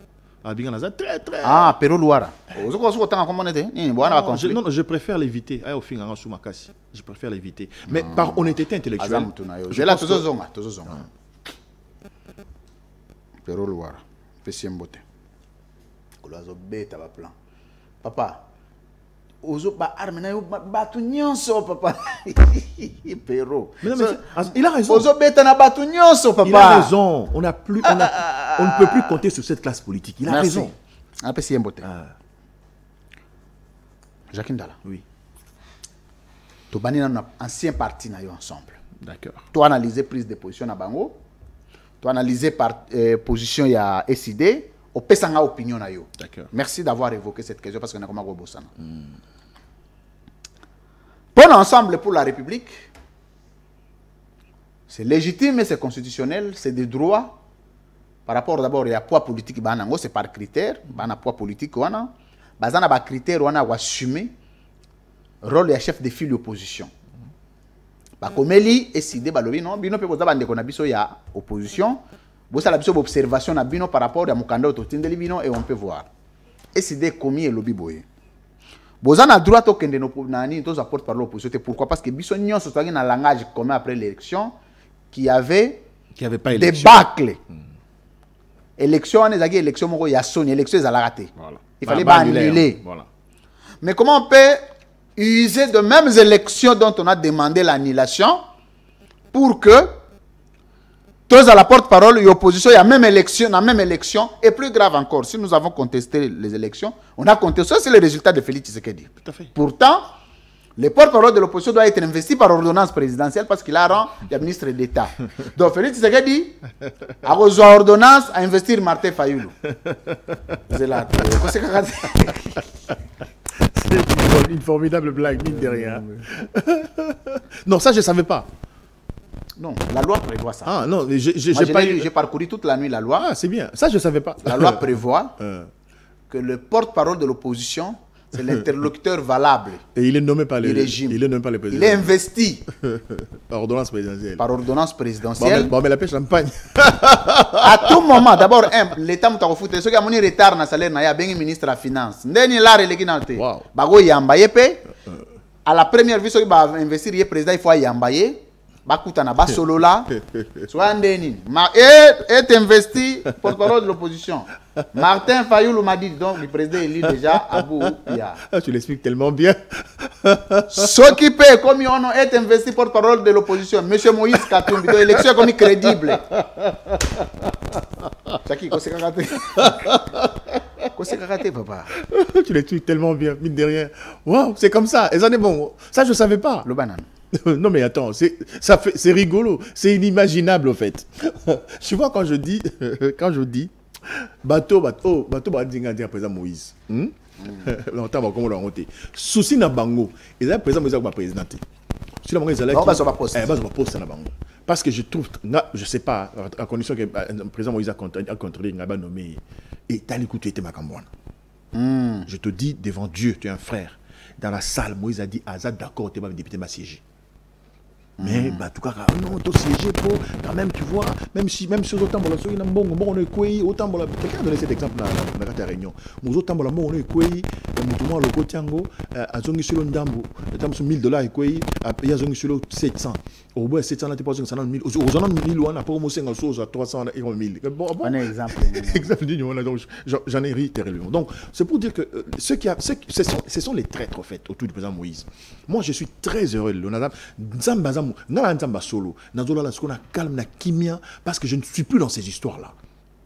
S2: Ah bien na très.
S1: Ah Pero Luara. Ozoko tanga comment on était? Ni bwana ba
S2: non, je préfère l'éviter. Ay au finga nga sous makasi. Je préfère l'éviter. Mais par honnêteté intellectuelle.
S1: Je la tozozonga. Pero Luara. Pesie mbote. Kulazo beta ba plan. Papa. Ozo ba arme na yo batu nyonso papa. Pero.
S2: Il a raison.
S1: Ozo beta na batu nyonso papa.
S2: Il a raison. On ne peut plus compter sur cette classe politique. Il a raison.
S1: A pesie mbote. Jacques Ndala.
S2: Oui.
S1: To bani na ancien parti na yo ensemble.
S2: D'accord.
S1: To analyser prise de position na bango. To analyser par position ya SID. Au pesanga opinion na yo.
S2: D'accord.
S1: Merci d'avoir évoqué cette question parce que n'a pas bossana. Bon ensemble pour la République. C'est légitime et c'est constitutionnel, c'est des droits. Par rapport d'abord il y a poids politique banango, c'est par critère, bana poids politique wana. Bazana ba critère wana wa assumer rôle ya chef de file opposition. Ba komeli SID balobi non, bino pe boza bande ko na biso ya opposition. Vous avez l'observation par rapport à mon candidat au Tindeli Bino et on peut voir. Et c'est des commis et lobby boy. Bozan a droit au kende no nani tous apporte par l'opposition. Pourquoi? Parce que Bissonion se soit un langage commun après l'élection qui avait
S2: pas
S1: des
S2: élection.
S1: bâcles. Élection, on est élection, il y a son élection, ils ont raté.
S2: Voilà.
S1: Il fallait
S2: Bah,
S1: annuler.
S2: Voilà.
S1: Mais comment on peut user de mêmes élections dont on a demandé l'annulation pour que tous à la porte-parole et opposition, il y a même élection, la même élection, et plus grave encore, si nous avons contesté les élections, on a contesté, ça c'est le résultat de Félix Tshisekedi.
S2: Tout à fait.
S1: Pourtant, le porte-parole de l'opposition doit être investi par ordonnance présidentielle parce qu'il a rang de ministre d'État. Donc Félix Tshisekedi a reçu ordonnance à investir Martin Fayoulou. C'est là.
S2: C'est une formidable blague, mine de rien. Non, ça je ne savais pas.
S1: Non, la loi prévoit ça.
S2: Ah non,
S1: j'ai parcouru toute la nuit la loi.
S2: Ah, c'est bien. Ça je ne savais pas.
S1: La loi prévoit que le porte-parole de l'opposition, c'est l'interlocuteur valable.
S2: Et il est nommé par le
S1: régime.
S2: Il est nommé par le président.
S1: Il est investi
S2: par ordonnance présidentielle.
S1: Par ordonnance présidentielle.
S2: Bon, mais la paix champagne.
S1: À tout moment, d'abord, l'État m'a refouté. Ce qui a mon retard dans le salaire, il y a bien ministre de la Finance. Ndeni la relégé dans le thé. Bago yambaye pe. À la première vie, ce qui va investir, le président, il faut yambaye. Bakutana ba solo là. Soit ndeni. Est investi porte-parole de l'opposition. Martin Fayoulou m'a dit donc le président élu déjà Abou Pia.
S2: Tu l'expliques tellement bien.
S1: S'occuper comme on est investi porte-parole de l'opposition. Monsieur Moïse Katumbi, donc élection comme crédible. Chaki, qu'est-ce que c'est papa?
S2: Tu l'expliques tellement bien, mine de rien. Waouh, c'est comme ça. Et ça est bon. Ça je savais pas.
S1: Le banane.
S2: Non mais attends, c'est rigolo, c'est inimaginable en fait. Tu vois quand je dis bateau dinga dire président Moïse. Longtemps comme on l'a monté. Souci na bango, et là président Moïse va présidenter. Si la bango est là, on va poster na bango. Parce que je trouve, je sais pas, à condition que le président Moïse a contrôlé, il a nommé et t'as l'écoute était Makambouane. Je te dis devant Dieu, tu es un frère. Dans la salle, Moïse a dit Azad d'accord, tu es député m'a siégé. Mais en tout cas, non, tu siégé pour quand même, tu vois, même si autant pour la soirée, on est quoi, autant pour la. Quelqu'un a donné cet exemple dans la réunion. Mais autant pour la on est quoi, le Kotiango, à Zongi sur le Ndambo, sur $1000 et quoi, il y a Zongi sur le 700. Au bout de 700, tu passes 1000. Aux gens 1000, on a pas au 500 à 300 et 1000. Bon,
S1: un exemple.
S2: Exemple, j'en ai ri terriblement. Donc, c'est pour dire que ce sont les traîtres, en fait, autour du président Moïse. Moi, je suis très heureux. Solo, calme, kimia, parce que je ne suis plus dans ces histoires-là.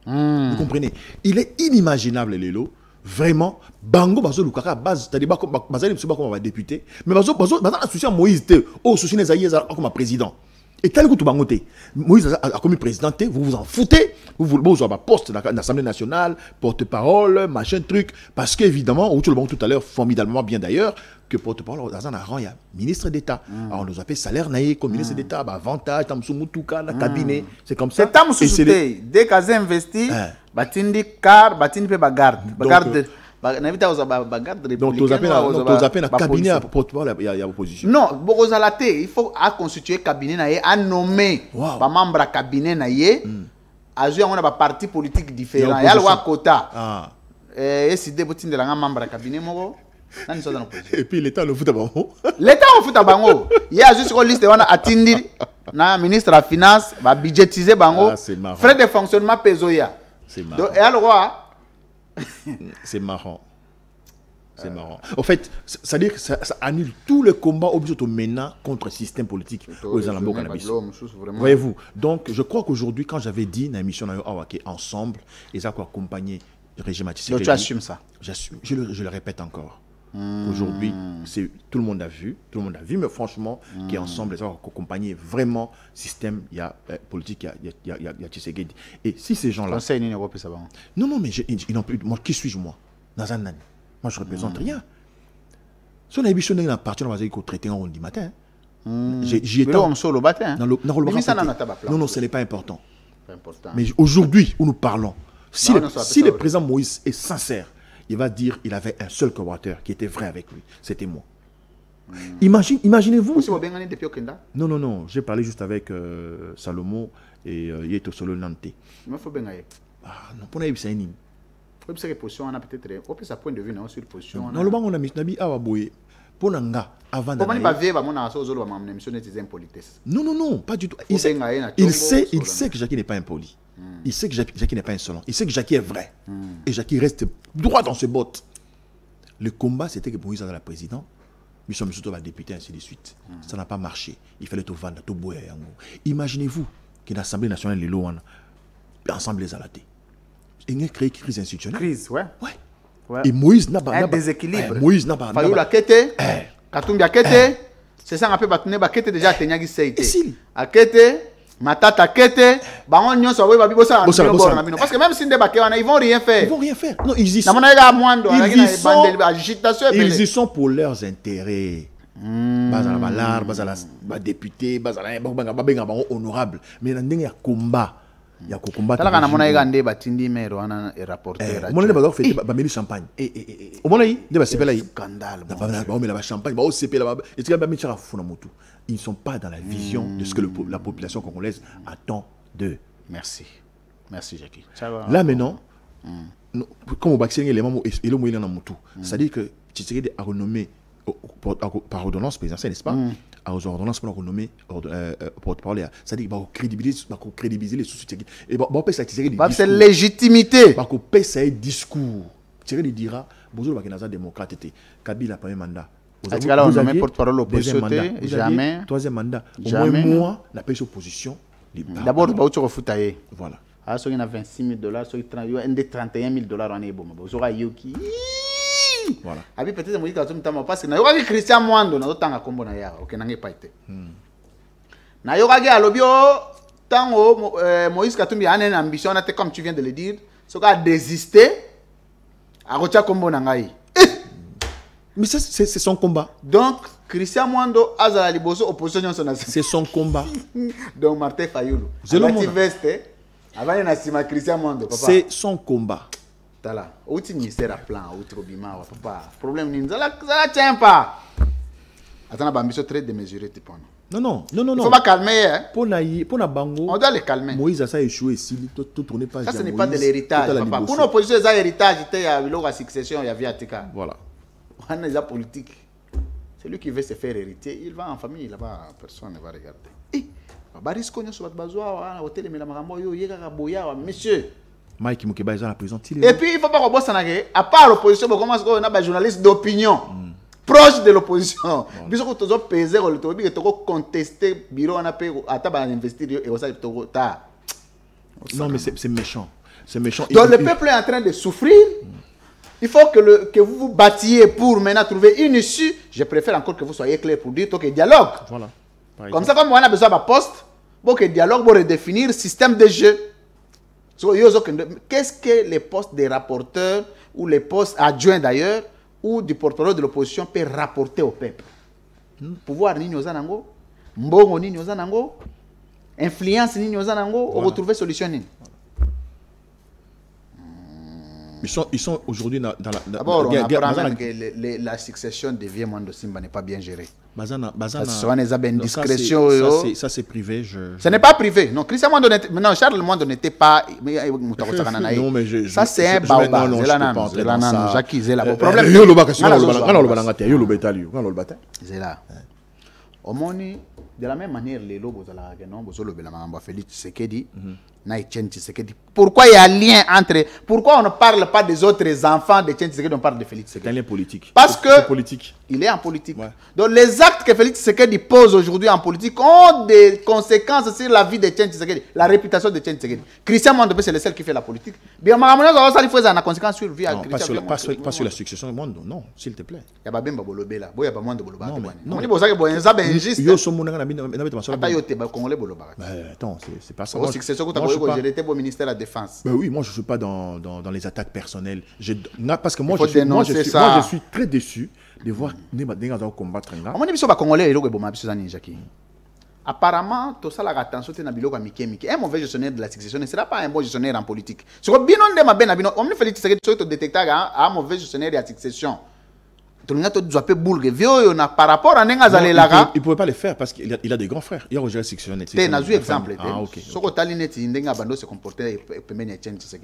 S2: Vous comprenez? Il est inimaginable, Lélo. Vraiment, Bango Bazo Lukaka, base, c'est-à-dire comme député, mais Bazo associé à Moïse, au souci des aïeux comme président. Et tel que tout bangote, Moïse a commis président, vous vous en foutez, vous avez un poste dans l'Assemblée nationale, porte-parole, machin truc, parce qu'évidemment, tout le monde tout à l'heure, formidablement bien d'ailleurs, que porte-parole, dans un rang, il y a ministre d'État. Alors on nous appelle salaire naïe comme ministre d'État, avantage, Tamsumutuka, la cabinet, c'est comme ça.
S1: C'est Tamsumutuka, dès qu'ils investi, Batindi car, Batindi pe bagarde.
S2: Donc, tu as appelé un cabinet porte-parole, il y a opposition.
S1: Non, il faut constituer un cabinet, à nommer un membre du cabinet, à jouer un parti politique différent. Il y a le quota. Et si des boutines de la membre du cabinet,
S2: et puis l'État le fout à Bango.
S1: L'État le fout à Bango. Il y a juste une liste de Atindi, ministre de la Finance, va budgétiser Bango. Frais de fonctionnement Pesoya.
S2: C'est marrant.
S1: Et alors,
S2: c'est marrant. C'est marrant. En fait, c'est-à-dire que ça annule tout le combat obligé maintenant contre le système politique aux Alambo Cannabis. Voyez-vous. Donc, je crois qu'aujourd'hui, quand j'avais dit dans l'émission ensemble, ils ont accompagné le régime Tshisekedi.
S1: Donc, tu assumes ça?
S2: J'assume. Je le répète encore. Aujourd'hui, tout le monde a vu, mais franchement, qui est ensemble, ils ont accompagné vraiment le système politique, il y a Tshisekedi. Et si ces gens-là. Non, mais ils n'ont plus. Moi, qui suis-je, moi? Dans un an. Moi, je ne représente rien. Si on a émission dans la partie, on va dire qu'on traite en du matin. J'y étais. Non, ce n'est pas important. Mais aujourd'hui, où nous parlons, si le président Moïse est sincère, il va dire qu'il avait un seul collaborateur qui était vrai avec lui. C'était moi. Imaginez-vous. Non. J'ai parlé juste avec Salomon et Yeto Solo Nante. Ah, non, pour
S1: Faut que position on a peut-être au plus à point de vue non sur position.
S2: Non le banc on a mis nabi awa boye pour nanga avant
S1: comment il va vivre mon asso zolo ma émission des impolitesse.
S2: Non, pas du tout. Il sait que Jackie n'est pas impoli. Il sait que Jackie n'est pas insolent. Il sait que Jackie est vrai. Et Jackie reste droit dans ses bottes. Le combat, c'était que Moïse a la présidente. Nous sommes surtout la députée, ainsi de suite. Ça n'a pas marché. Il fallait tout vendre, tout boire. Imaginez-vous que l'Assemblée nationale, les lois, ensemble les alatés. Il y a créé une crise institutionnelle.
S1: Crise, ouais.
S2: Et Moïse n'a pas.
S1: Un déséquilibre.
S2: Moïse n'a pas.
S1: Fayou la kete. Katumbi a kete. C'est ça, on appelle Batune, Bakete déjà, Tenyagi Seite. A kete. Matata kete, parce que même si ils vont rien faire.
S2: Ils vont rien faire. Non, ils y sont pour leurs intérêts. Bazala député, bazala honorable. Mais il y a un combat. Il y a un combat. Il y a un champagne. Ils ne sont pas dans la vision de ce que la population congolaise attend d'eux.
S1: Merci. Merci, Jackie.
S2: Là, maintenant, comme on va accélérer les membres et le moyen dans tout, c'est-à-dire que Tshisekedi a renommé par ordonnance présidentielle, n'est-ce pas? À ordonnance pour renommer porte-parole. C'est-à-dire qu'il va crédibiliser les sous-Tshisekedi. Et
S1: c'est légitimité.
S2: Parce qu'on paie ça discours. Tshisekedi dira, bonjour, le démocrate était Kabila, premier mandat.
S1: Vous avez porte-parole opposition, jamais.
S2: Troisième mandat. Au moins moi, la paix opposition.
S1: D'abord, vous avez fait.
S2: Voilà.
S1: Ah, il y a 26 000 $, il y a 31 000 $. Vous avez Yoki. Voilà. Abi peut-être moi parce que na yoka Christian Mwando na tanga kombo na ya OK nange pas été. Na yoka ga lobio tango Moïse Katumbi a une ambition comme tu viens de le dire, ce qu'a désisté a retia kombo na ngai.
S2: Mais ça, c'est son combat.
S1: Donc, Christian Mwando Azala Liboso, opposition son
S2: c'est son combat.
S1: Donc, Martin Fayoulou.
S2: C'est son combat.
S1: Tala. Outi ministère à plan, outi robima, papa. Problème ni ça tient pas. Attends, la ambition très démesurée, tu penses.
S2: Non.
S1: Il faut pas calmer. Hein?
S2: Pour na bango.
S1: On doit les calmer.
S2: Moïse a ça échoué ici, tout tourné pas.
S1: Ça, ce n'est pas de l'héritage, papa. Pour nos oppositions, c'est héritage, il y a la succession, il y a Viatika.
S2: Voilà.
S1: On est politique. Celui qui veut se faire hériter, il va en famille là-bas, personne ne va regarder. Monsieur.
S2: Mike Mukeba est dans la prison.
S1: Et puis il ne faut pas que à part l'opposition, on a des journalistes d'opinion proches de l'opposition. Puis on a pesé, on a contesté, bureau on a payé, on a investi et on a
S2: non mais c'est méchant. C'est méchant.
S1: Donc le peuple est en train de souffrir. Il faut que vous vous battiez pour maintenant trouver une issue. Je préfère encore que vous soyez clair pour dire que dialogue. Voilà. Comme ça, comme on a besoin d'un poste, pour que dialogue, pour redéfinir le système de jeu. Qu'est-ce que les postes des rapporteurs ou les postes adjoints d'ailleurs ou du porte-parole de l'opposition peuvent rapporter au peuple? Pouvoir ni nous anango, mbongo ni nous anango, influence ni nous anango, on retrouve solution ni.
S2: Ils sont aujourd'hui dans la...
S1: D'abord, on apprend même que la succession de vieux Mwando Simba n'est pas bien gérée.
S2: Bazana,
S1: ça
S2: c'est privé.
S1: Ce n'est pas privé. Non, Christian Mwando non, Charles Mwando n'était pas...
S2: Non, mais
S1: ça c'est un baobab.
S2: Non,
S1: c'est là, Jackie, c'est là. Le problème... C'est là. Au moins, de la même manière, les lobos de la Ganon, Félix Tshisekedi, Naïtien Tshisekedi. Pourquoi il y a un lien entre... Pourquoi on ne parle pas des autres enfants de Tshisekedi, on parle de Félix Tshisekedi?
S2: C'est un lien politique.
S1: Parce que il est en politique. Ouais. Donc les actes que Félix Tshisekedi pose aujourd'hui en politique ont des conséquences sur la vie de Tshisekedi, la réputation de Tshisekedi. Christian Mwando, c'est le seul qui fait la politique. Bien, ça fait une conséquence sur vie.
S2: Non, pas sur la succession de Mwando, non, s'il te plaît.
S1: Il y a bien Bolobé là. Il y a pas Mwando Bolobé.
S2: Non, attends, c'est pas ça.
S1: Ministère de la Défense.
S2: Oui, moi je ne suis pas dans les attaques personnelles. Parce que moi je suis très déçu de voir des gens combattre.
S1: Apparemment, tout ça, la attention, c'est un mauvais gestionnaire de la succession ne sera pas un bon gestionnaire en politique. On me fait un mauvais gestionnaire de la succession. Tout le monde doit pas boulger. Vieux, par rapport à Nengazale Lara.
S2: Il ne pouvait pas le faire parce qu'il a des grands frères. Il y a Roger sectionné.
S1: C'est un exemple.
S2: Ah, ok.
S1: Ce que Talineti Ndenga Bando se comportait, ça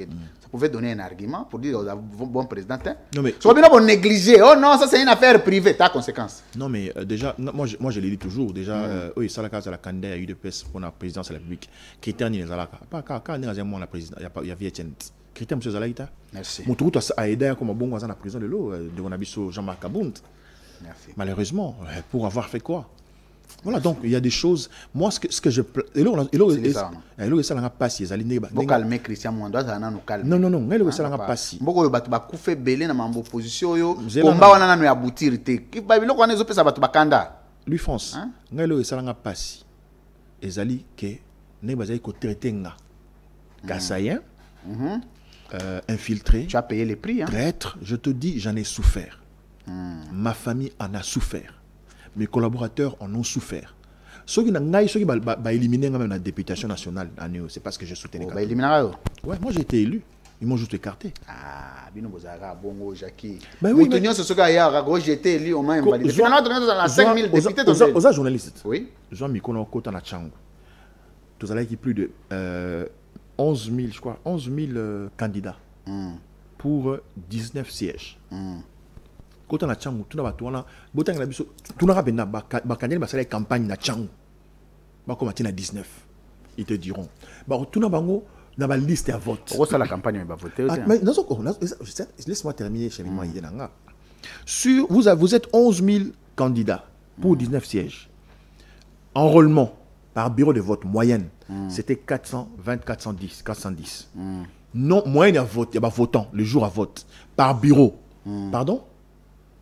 S1: pouvait donner un argument pour dire aux bon président.
S2: Non, mais.
S1: Si on négliger, oh non, ça c'est une affaire privée, ta conséquence.
S2: Non, mais déjà, moi je l'ai dit toujours. Déjà, oui, ça la candidat à UDPS pour la présidence de la République. Critère ni les alaka. Pas quand on est la présidence, il y a Vietnam. Critère, M. Zalaïta.
S1: Merci.
S2: Mon tour a aidé comme un bon voisin à la prison de l'eau, de mon abisso Jean-Marc Kabount.
S1: Merci.
S2: Malheureusement, pour avoir fait quoi? Voilà, donc il y a des choses. Moi, ce que je. Et là, ça n'a pas si.
S1: Vous calmez Christian Mwanda, ça n'a pas calmé.
S2: Non, là, ça n'a pas si.
S1: Beaucoup de gens fait belé dans ma opposition. Combat, on a un aboutir.
S2: Lui, France, là, ça n'a pas si. Et Zali, que n'est pas traité Kassayen. Infiltré.
S1: Tu as payé les prix. Hein?
S2: Traître, je te dis, j'en ai souffert. Ma famille en a souffert. Mes collaborateurs en ont souffert. Ceux qui ont éliminé même la députation nationale, c'est parce que je soutenais les
S1: candidats.
S2: Ouais, moi j'ai été élu. Ils m'ont juste écarté.
S1: Ah, Bino Bozara, Bongo, Jackie.
S2: Ben oui,
S1: mais c'est ce gars-là, j'ai été élu, on m'a invalidé. Finalement, on a 5000 députés.
S2: Aux journalistes.
S1: Oui.
S2: Jean Mikono Kota na Tchango. Tous allez qui plus de 11 000, je crois, 11 000 candidats pour 19 sièges. Quand on a Tchango, tout le campagne na Tchango. Comme à 19, ils te diront. Tout le monde a une liste à vote.
S1: Pourquoi ça la campagne va voter?
S2: Laisse-moi terminer chez moi. Vous êtes 11 000 candidats pour 19 sièges. Enrôlement par bureau de vote moyenne, c'était 420, 410. Non, moyenne à vote, il y a votant, le jour à vote, par bureau. Pardon?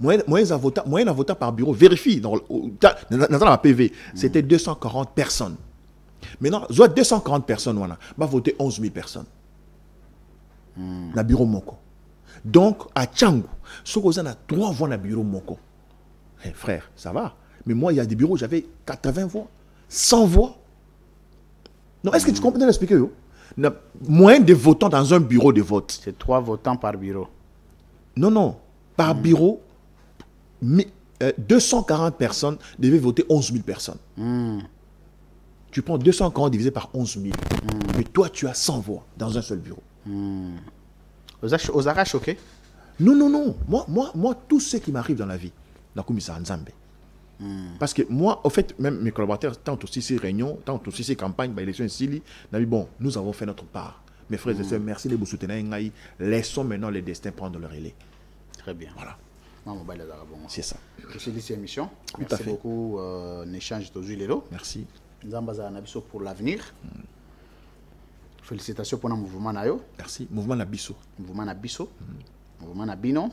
S2: Moyenne à voter par bureau. Vérifie. Dans la PV, c'était 240 personnes. Maintenant, 240 personnes, voilà, va voter 11 000 personnes. Dans le bureau Moko. Donc, à Tchango, ce qu'on a 3 voix dans le bureau Moko. Hey, frère, ça va. Mais moi, il y a des bureaux, j'avais 80 voix, 100 voix. Non, est-ce que tu comprends l'expliquer? Moins de votants dans un bureau de vote.
S1: C'est 3 votants par bureau.
S2: Non. Par bureau, 240 personnes devaient voter 11 000 personnes. Tu prends 240 divisé par 11 000. Mais toi, tu as 100 voix dans un seul bureau.
S1: Aux arraches, ok?
S2: Non. Moi, tout ce qui m'arrive dans la vie, dans le commissaire Nzambe. Parce que moi, au fait, même mes collaborateurs, tant aussi ces réunions, tant aussi ces campagnes, élections ici, bon, nous avons fait notre part. Mes frères et sœurs, merci de vous soutenir. Laissons maintenant les destins prendre le relais.
S1: Très bien.
S2: Voilà.
S1: C'est ça. Je suis cette émission.
S2: Merci
S1: Merci beaucoup. Échange de Zuilero.
S2: Merci.
S1: Nzambaza Nabiso pour l'avenir. Félicitations pour le mouvement Nayo.
S2: Merci. Mouvement Nabiso.
S1: Mouvement Nabiso. Mouvement Nabino.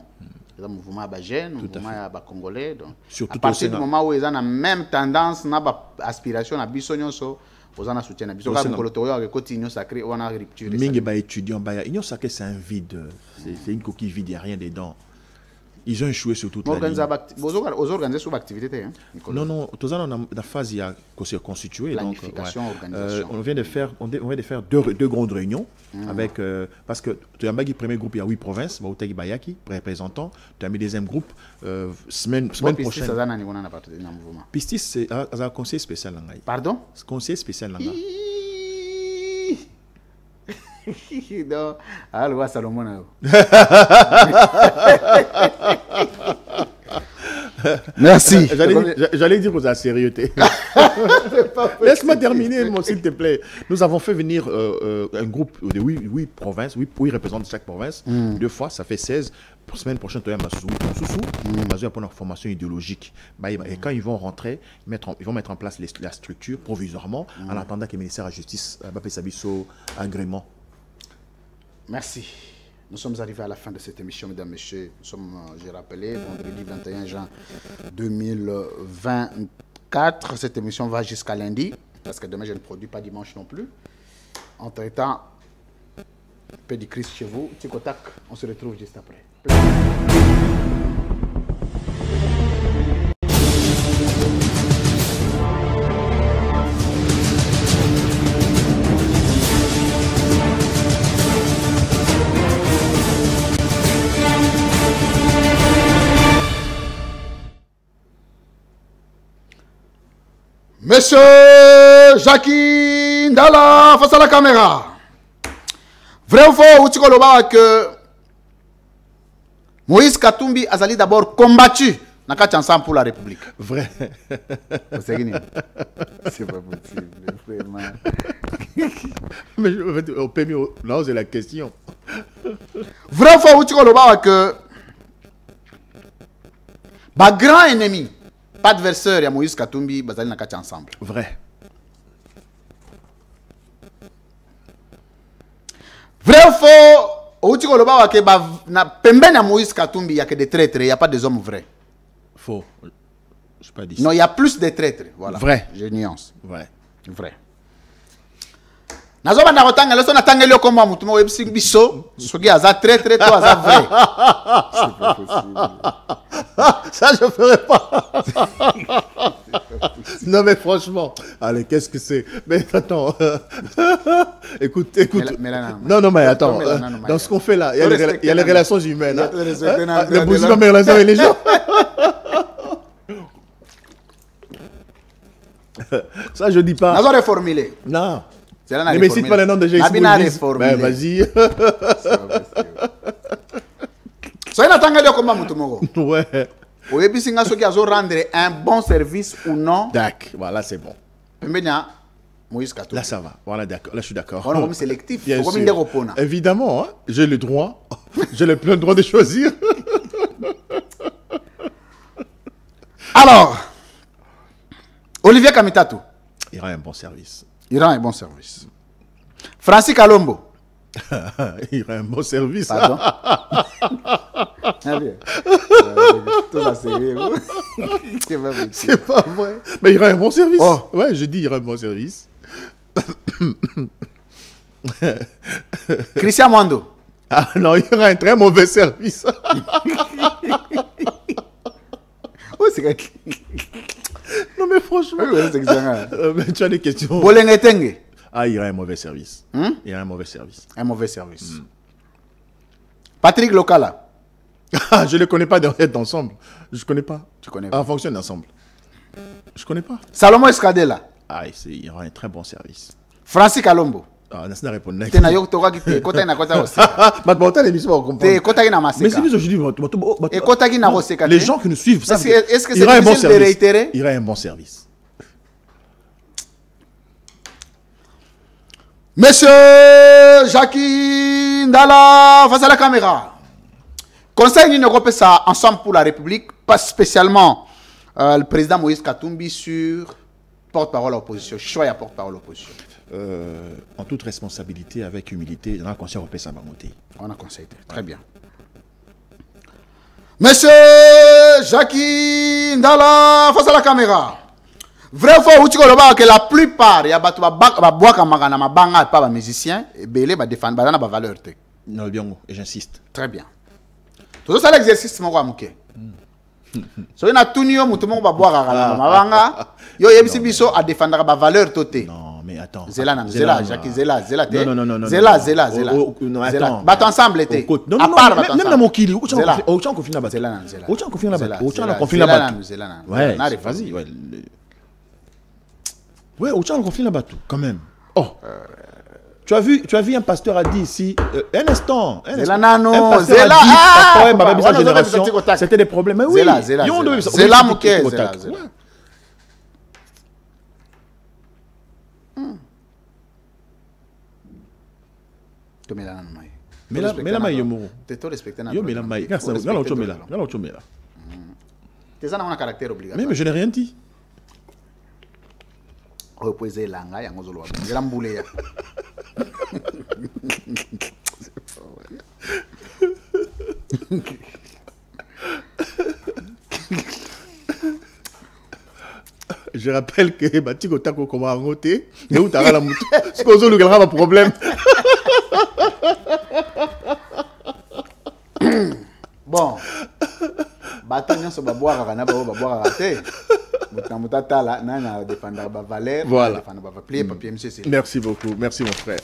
S1: Le mouvement Abagène, le mouvement Congolais. À partir du moment où ils ont la même tendance, aspiration à Biso, aux en soutien à Biso. Quand le colotorio avec continué sacré, on a rupture.
S2: Mingi ba étudiant, Union sacré c'est un vide. C'est une coquille vide, il n'y a rien dedans. Ils ont échoué sur toute la ligne.
S1: Vous organisez sur l'activité?
S2: Non, tous on a la phase il y a constitué.
S1: Planification, organisation.
S2: On vient de faire deux grandes réunions avec parce que tu as mis le premier groupe il y a 8 provinces, Bautegi Bayaki, représentant. Tu as mis le deuxième groupe semaine prochaine. Pistis c'est un conseiller spécial.
S1: Pardon?
S2: Conseiller spécial.
S1: Non, alors Salomon. Merci.
S2: J'allais dire aux sérieuxité. Laisse-moi terminer, s'il te plaît. Nous avons fait venir un groupe de 8 provinces, 8 représentants de chaque province. 2 fois, ça fait 16. Pour la semaine prochaine, tu as besoin pour une formation idéologique. Et quand ils vont rentrer, ils vont mettre en place la structure provisoirement en attendant que le ministère de la Justice ait agrément. Merci.
S1: Nous sommes arrivés à la fin de cette émission, mesdames et messieurs. Nous sommes, j'ai rappelé, vendredi 21 juin 2024. Cette émission va jusqu'à lundi, parce que demain, je ne produis pas dimanche non plus. Entre-temps, peu de crise chez vous. Tikotak, on se retrouve juste après. Monsieur Jackie Ndala, face à la caméra. Vrai ou faux, Outiko Loba que Moïse Katumbi a d'abord combattu dans ensemble pour la République.
S2: Vrai.
S1: C'est pas possible, vraiment.
S2: Mais on peut mieux lancer la question.
S1: Vrai ou faux, Outiko Loba que ma grand ennemi, pas adversaire, il y a Moïse Katumbi, bazali na kati ensemble.
S2: Vrai.
S1: Vrai ou faux, Outiko Loba que na pembeni ya Moïse Katumbi, il y a que des traîtres, il n'y a pas des hommes vrais.
S2: Faux. Je pas dit ça.
S1: Non, il y a plus de traîtres. Voilà.
S2: Vrai.
S1: Je nuance.
S2: Vrai.
S1: Vrai. Nazoba na rotanga leso na tangeli komba mutu mo websing biso soki aza traître to aza vrai. C'est pas possible.
S2: Ça je ferai pas. Non mais franchement, allez, qu'est-ce que c'est? Mais attends, écoute. Non, mais attends, dans ce qu'on fait là, il y a les relations humaines. Le bousillon dans mes relations avec les gens. Ça je dis pas.
S1: Nazo reformuler.
S2: Non. Ne me cite pas le nom de Jésus. Ben vas-y.
S1: Soyez na tangeli komba mutu moko.
S2: Ouais.
S1: Oyebisi nga soki azo rendre un bon service ou non.
S2: D'accord, voilà, c'est bon.
S1: Pembenya Moïse Katumbi.
S2: Là, ça va. Voilà, d'accord. Là, je suis d'accord.
S1: On est comme sélectif.
S2: Bien
S1: Faut
S2: sûr.
S1: comme une
S2: Évidemment, hein, j'ai le droit. J'ai le plein droit de choisir.
S1: Alors, Olivier Kamitatou.
S2: Il rend un bon service.
S1: Il rend un bon service. Francis Kalombo.
S2: Il rend un bon service.
S1: Pardon. Tout ça,
S2: c'est pas vrai. Mais il rend un bon service.
S1: Oh.
S2: Ouais, je dis il rend un bon service.
S1: Christian Mwando.
S2: Ah non, il rend un très mauvais service.
S1: Oh, c'est
S2: non mais franchement. Mais tu as des questions.
S1: Bolenge Tenge.
S2: Ah, il rend un mauvais service. Il rend un mauvais service.
S1: Un mauvais service. Patrick Lokala.
S2: Ah, je ne le connais pas d'ensemble. Je ne connais pas.
S1: Tu connais pas.
S2: En fonction d'ensemble. Je ne connais pas.
S1: Salomon Escadela.
S2: Ah, il rend un très bon service.
S1: Francis Kalombo.
S2: Ah, n'a pas répondu.
S1: T'es na yo toka ki kota na kota aussi.
S2: Mais bon, t'as l'émission on comprend.
S1: T'es kota ki na maseka.
S2: Mais c'est juste je dis
S1: et kota ki na oseka.
S2: Les gens qui nous suivent ça.
S1: Est-ce que
S2: c'est un bon service?
S1: Réitérer?
S2: Il rend un bon service.
S1: Monsieur Jackie Ndala, face à la caméra. Conseil d'Union européenne, ça ensemble pour la République, pas spécialement le président Moïse Katumbi sur porte-parole à l'opposition, choix à porte-parole à l'opposition.
S2: En toute responsabilité, avec humilité, dans la Conseil européen, ça va monter.
S1: On a conseillé, très bien. Monsieur Jackie Ndala, face à la caméra. Vrai ou faux, que la plupart, il y a des gens pas des musiciens, et belé va défendre des valeurs.
S2: Non, bien, et j'insiste.
S1: Très bien. Tout ça, l'exercice, moi, je so na tunio mutu mo ba boire à mabanga yo yebisi biso a défendre ba valeur toté.
S2: Non mais attends.
S1: Zela Jackie Zela
S2: non.
S1: Zela.
S2: Attends.
S1: Bat ensemble était.
S2: Non, même dans mon kili, au chant confine là-bas.
S1: Zela.
S2: Au chant confine là-bas. Au chant confine là-bas. Ouais, vas-y, ouais. Ouais, au chant confine là-bas tout quand même. Oh. Tu as vu un pasteur a dit ici, un instant.
S1: Zela Nano,
S2: Zela. C'était des problèmes. Mais oui,
S1: Zela Mouké.
S2: Mais la maille,
S1: t'es trop respecté.
S2: Mais la maille, regarde
S1: un caractère obligatoire.
S2: Mais je n'ai rien dit.
S1: Reposer langa ya ngozolo wa ngela mbule ya.
S2: Je rappelle que Batiko Tako comment a noté et où t'as la moto. Ce qu'on a le grave problème.
S1: Bon. Batanyo so baboira kana baboira raté. Mutamutata nana défendre ba valeur,
S2: voilà.
S1: défendre ba papier monsieur.
S2: Merci beaucoup, merci mon frère.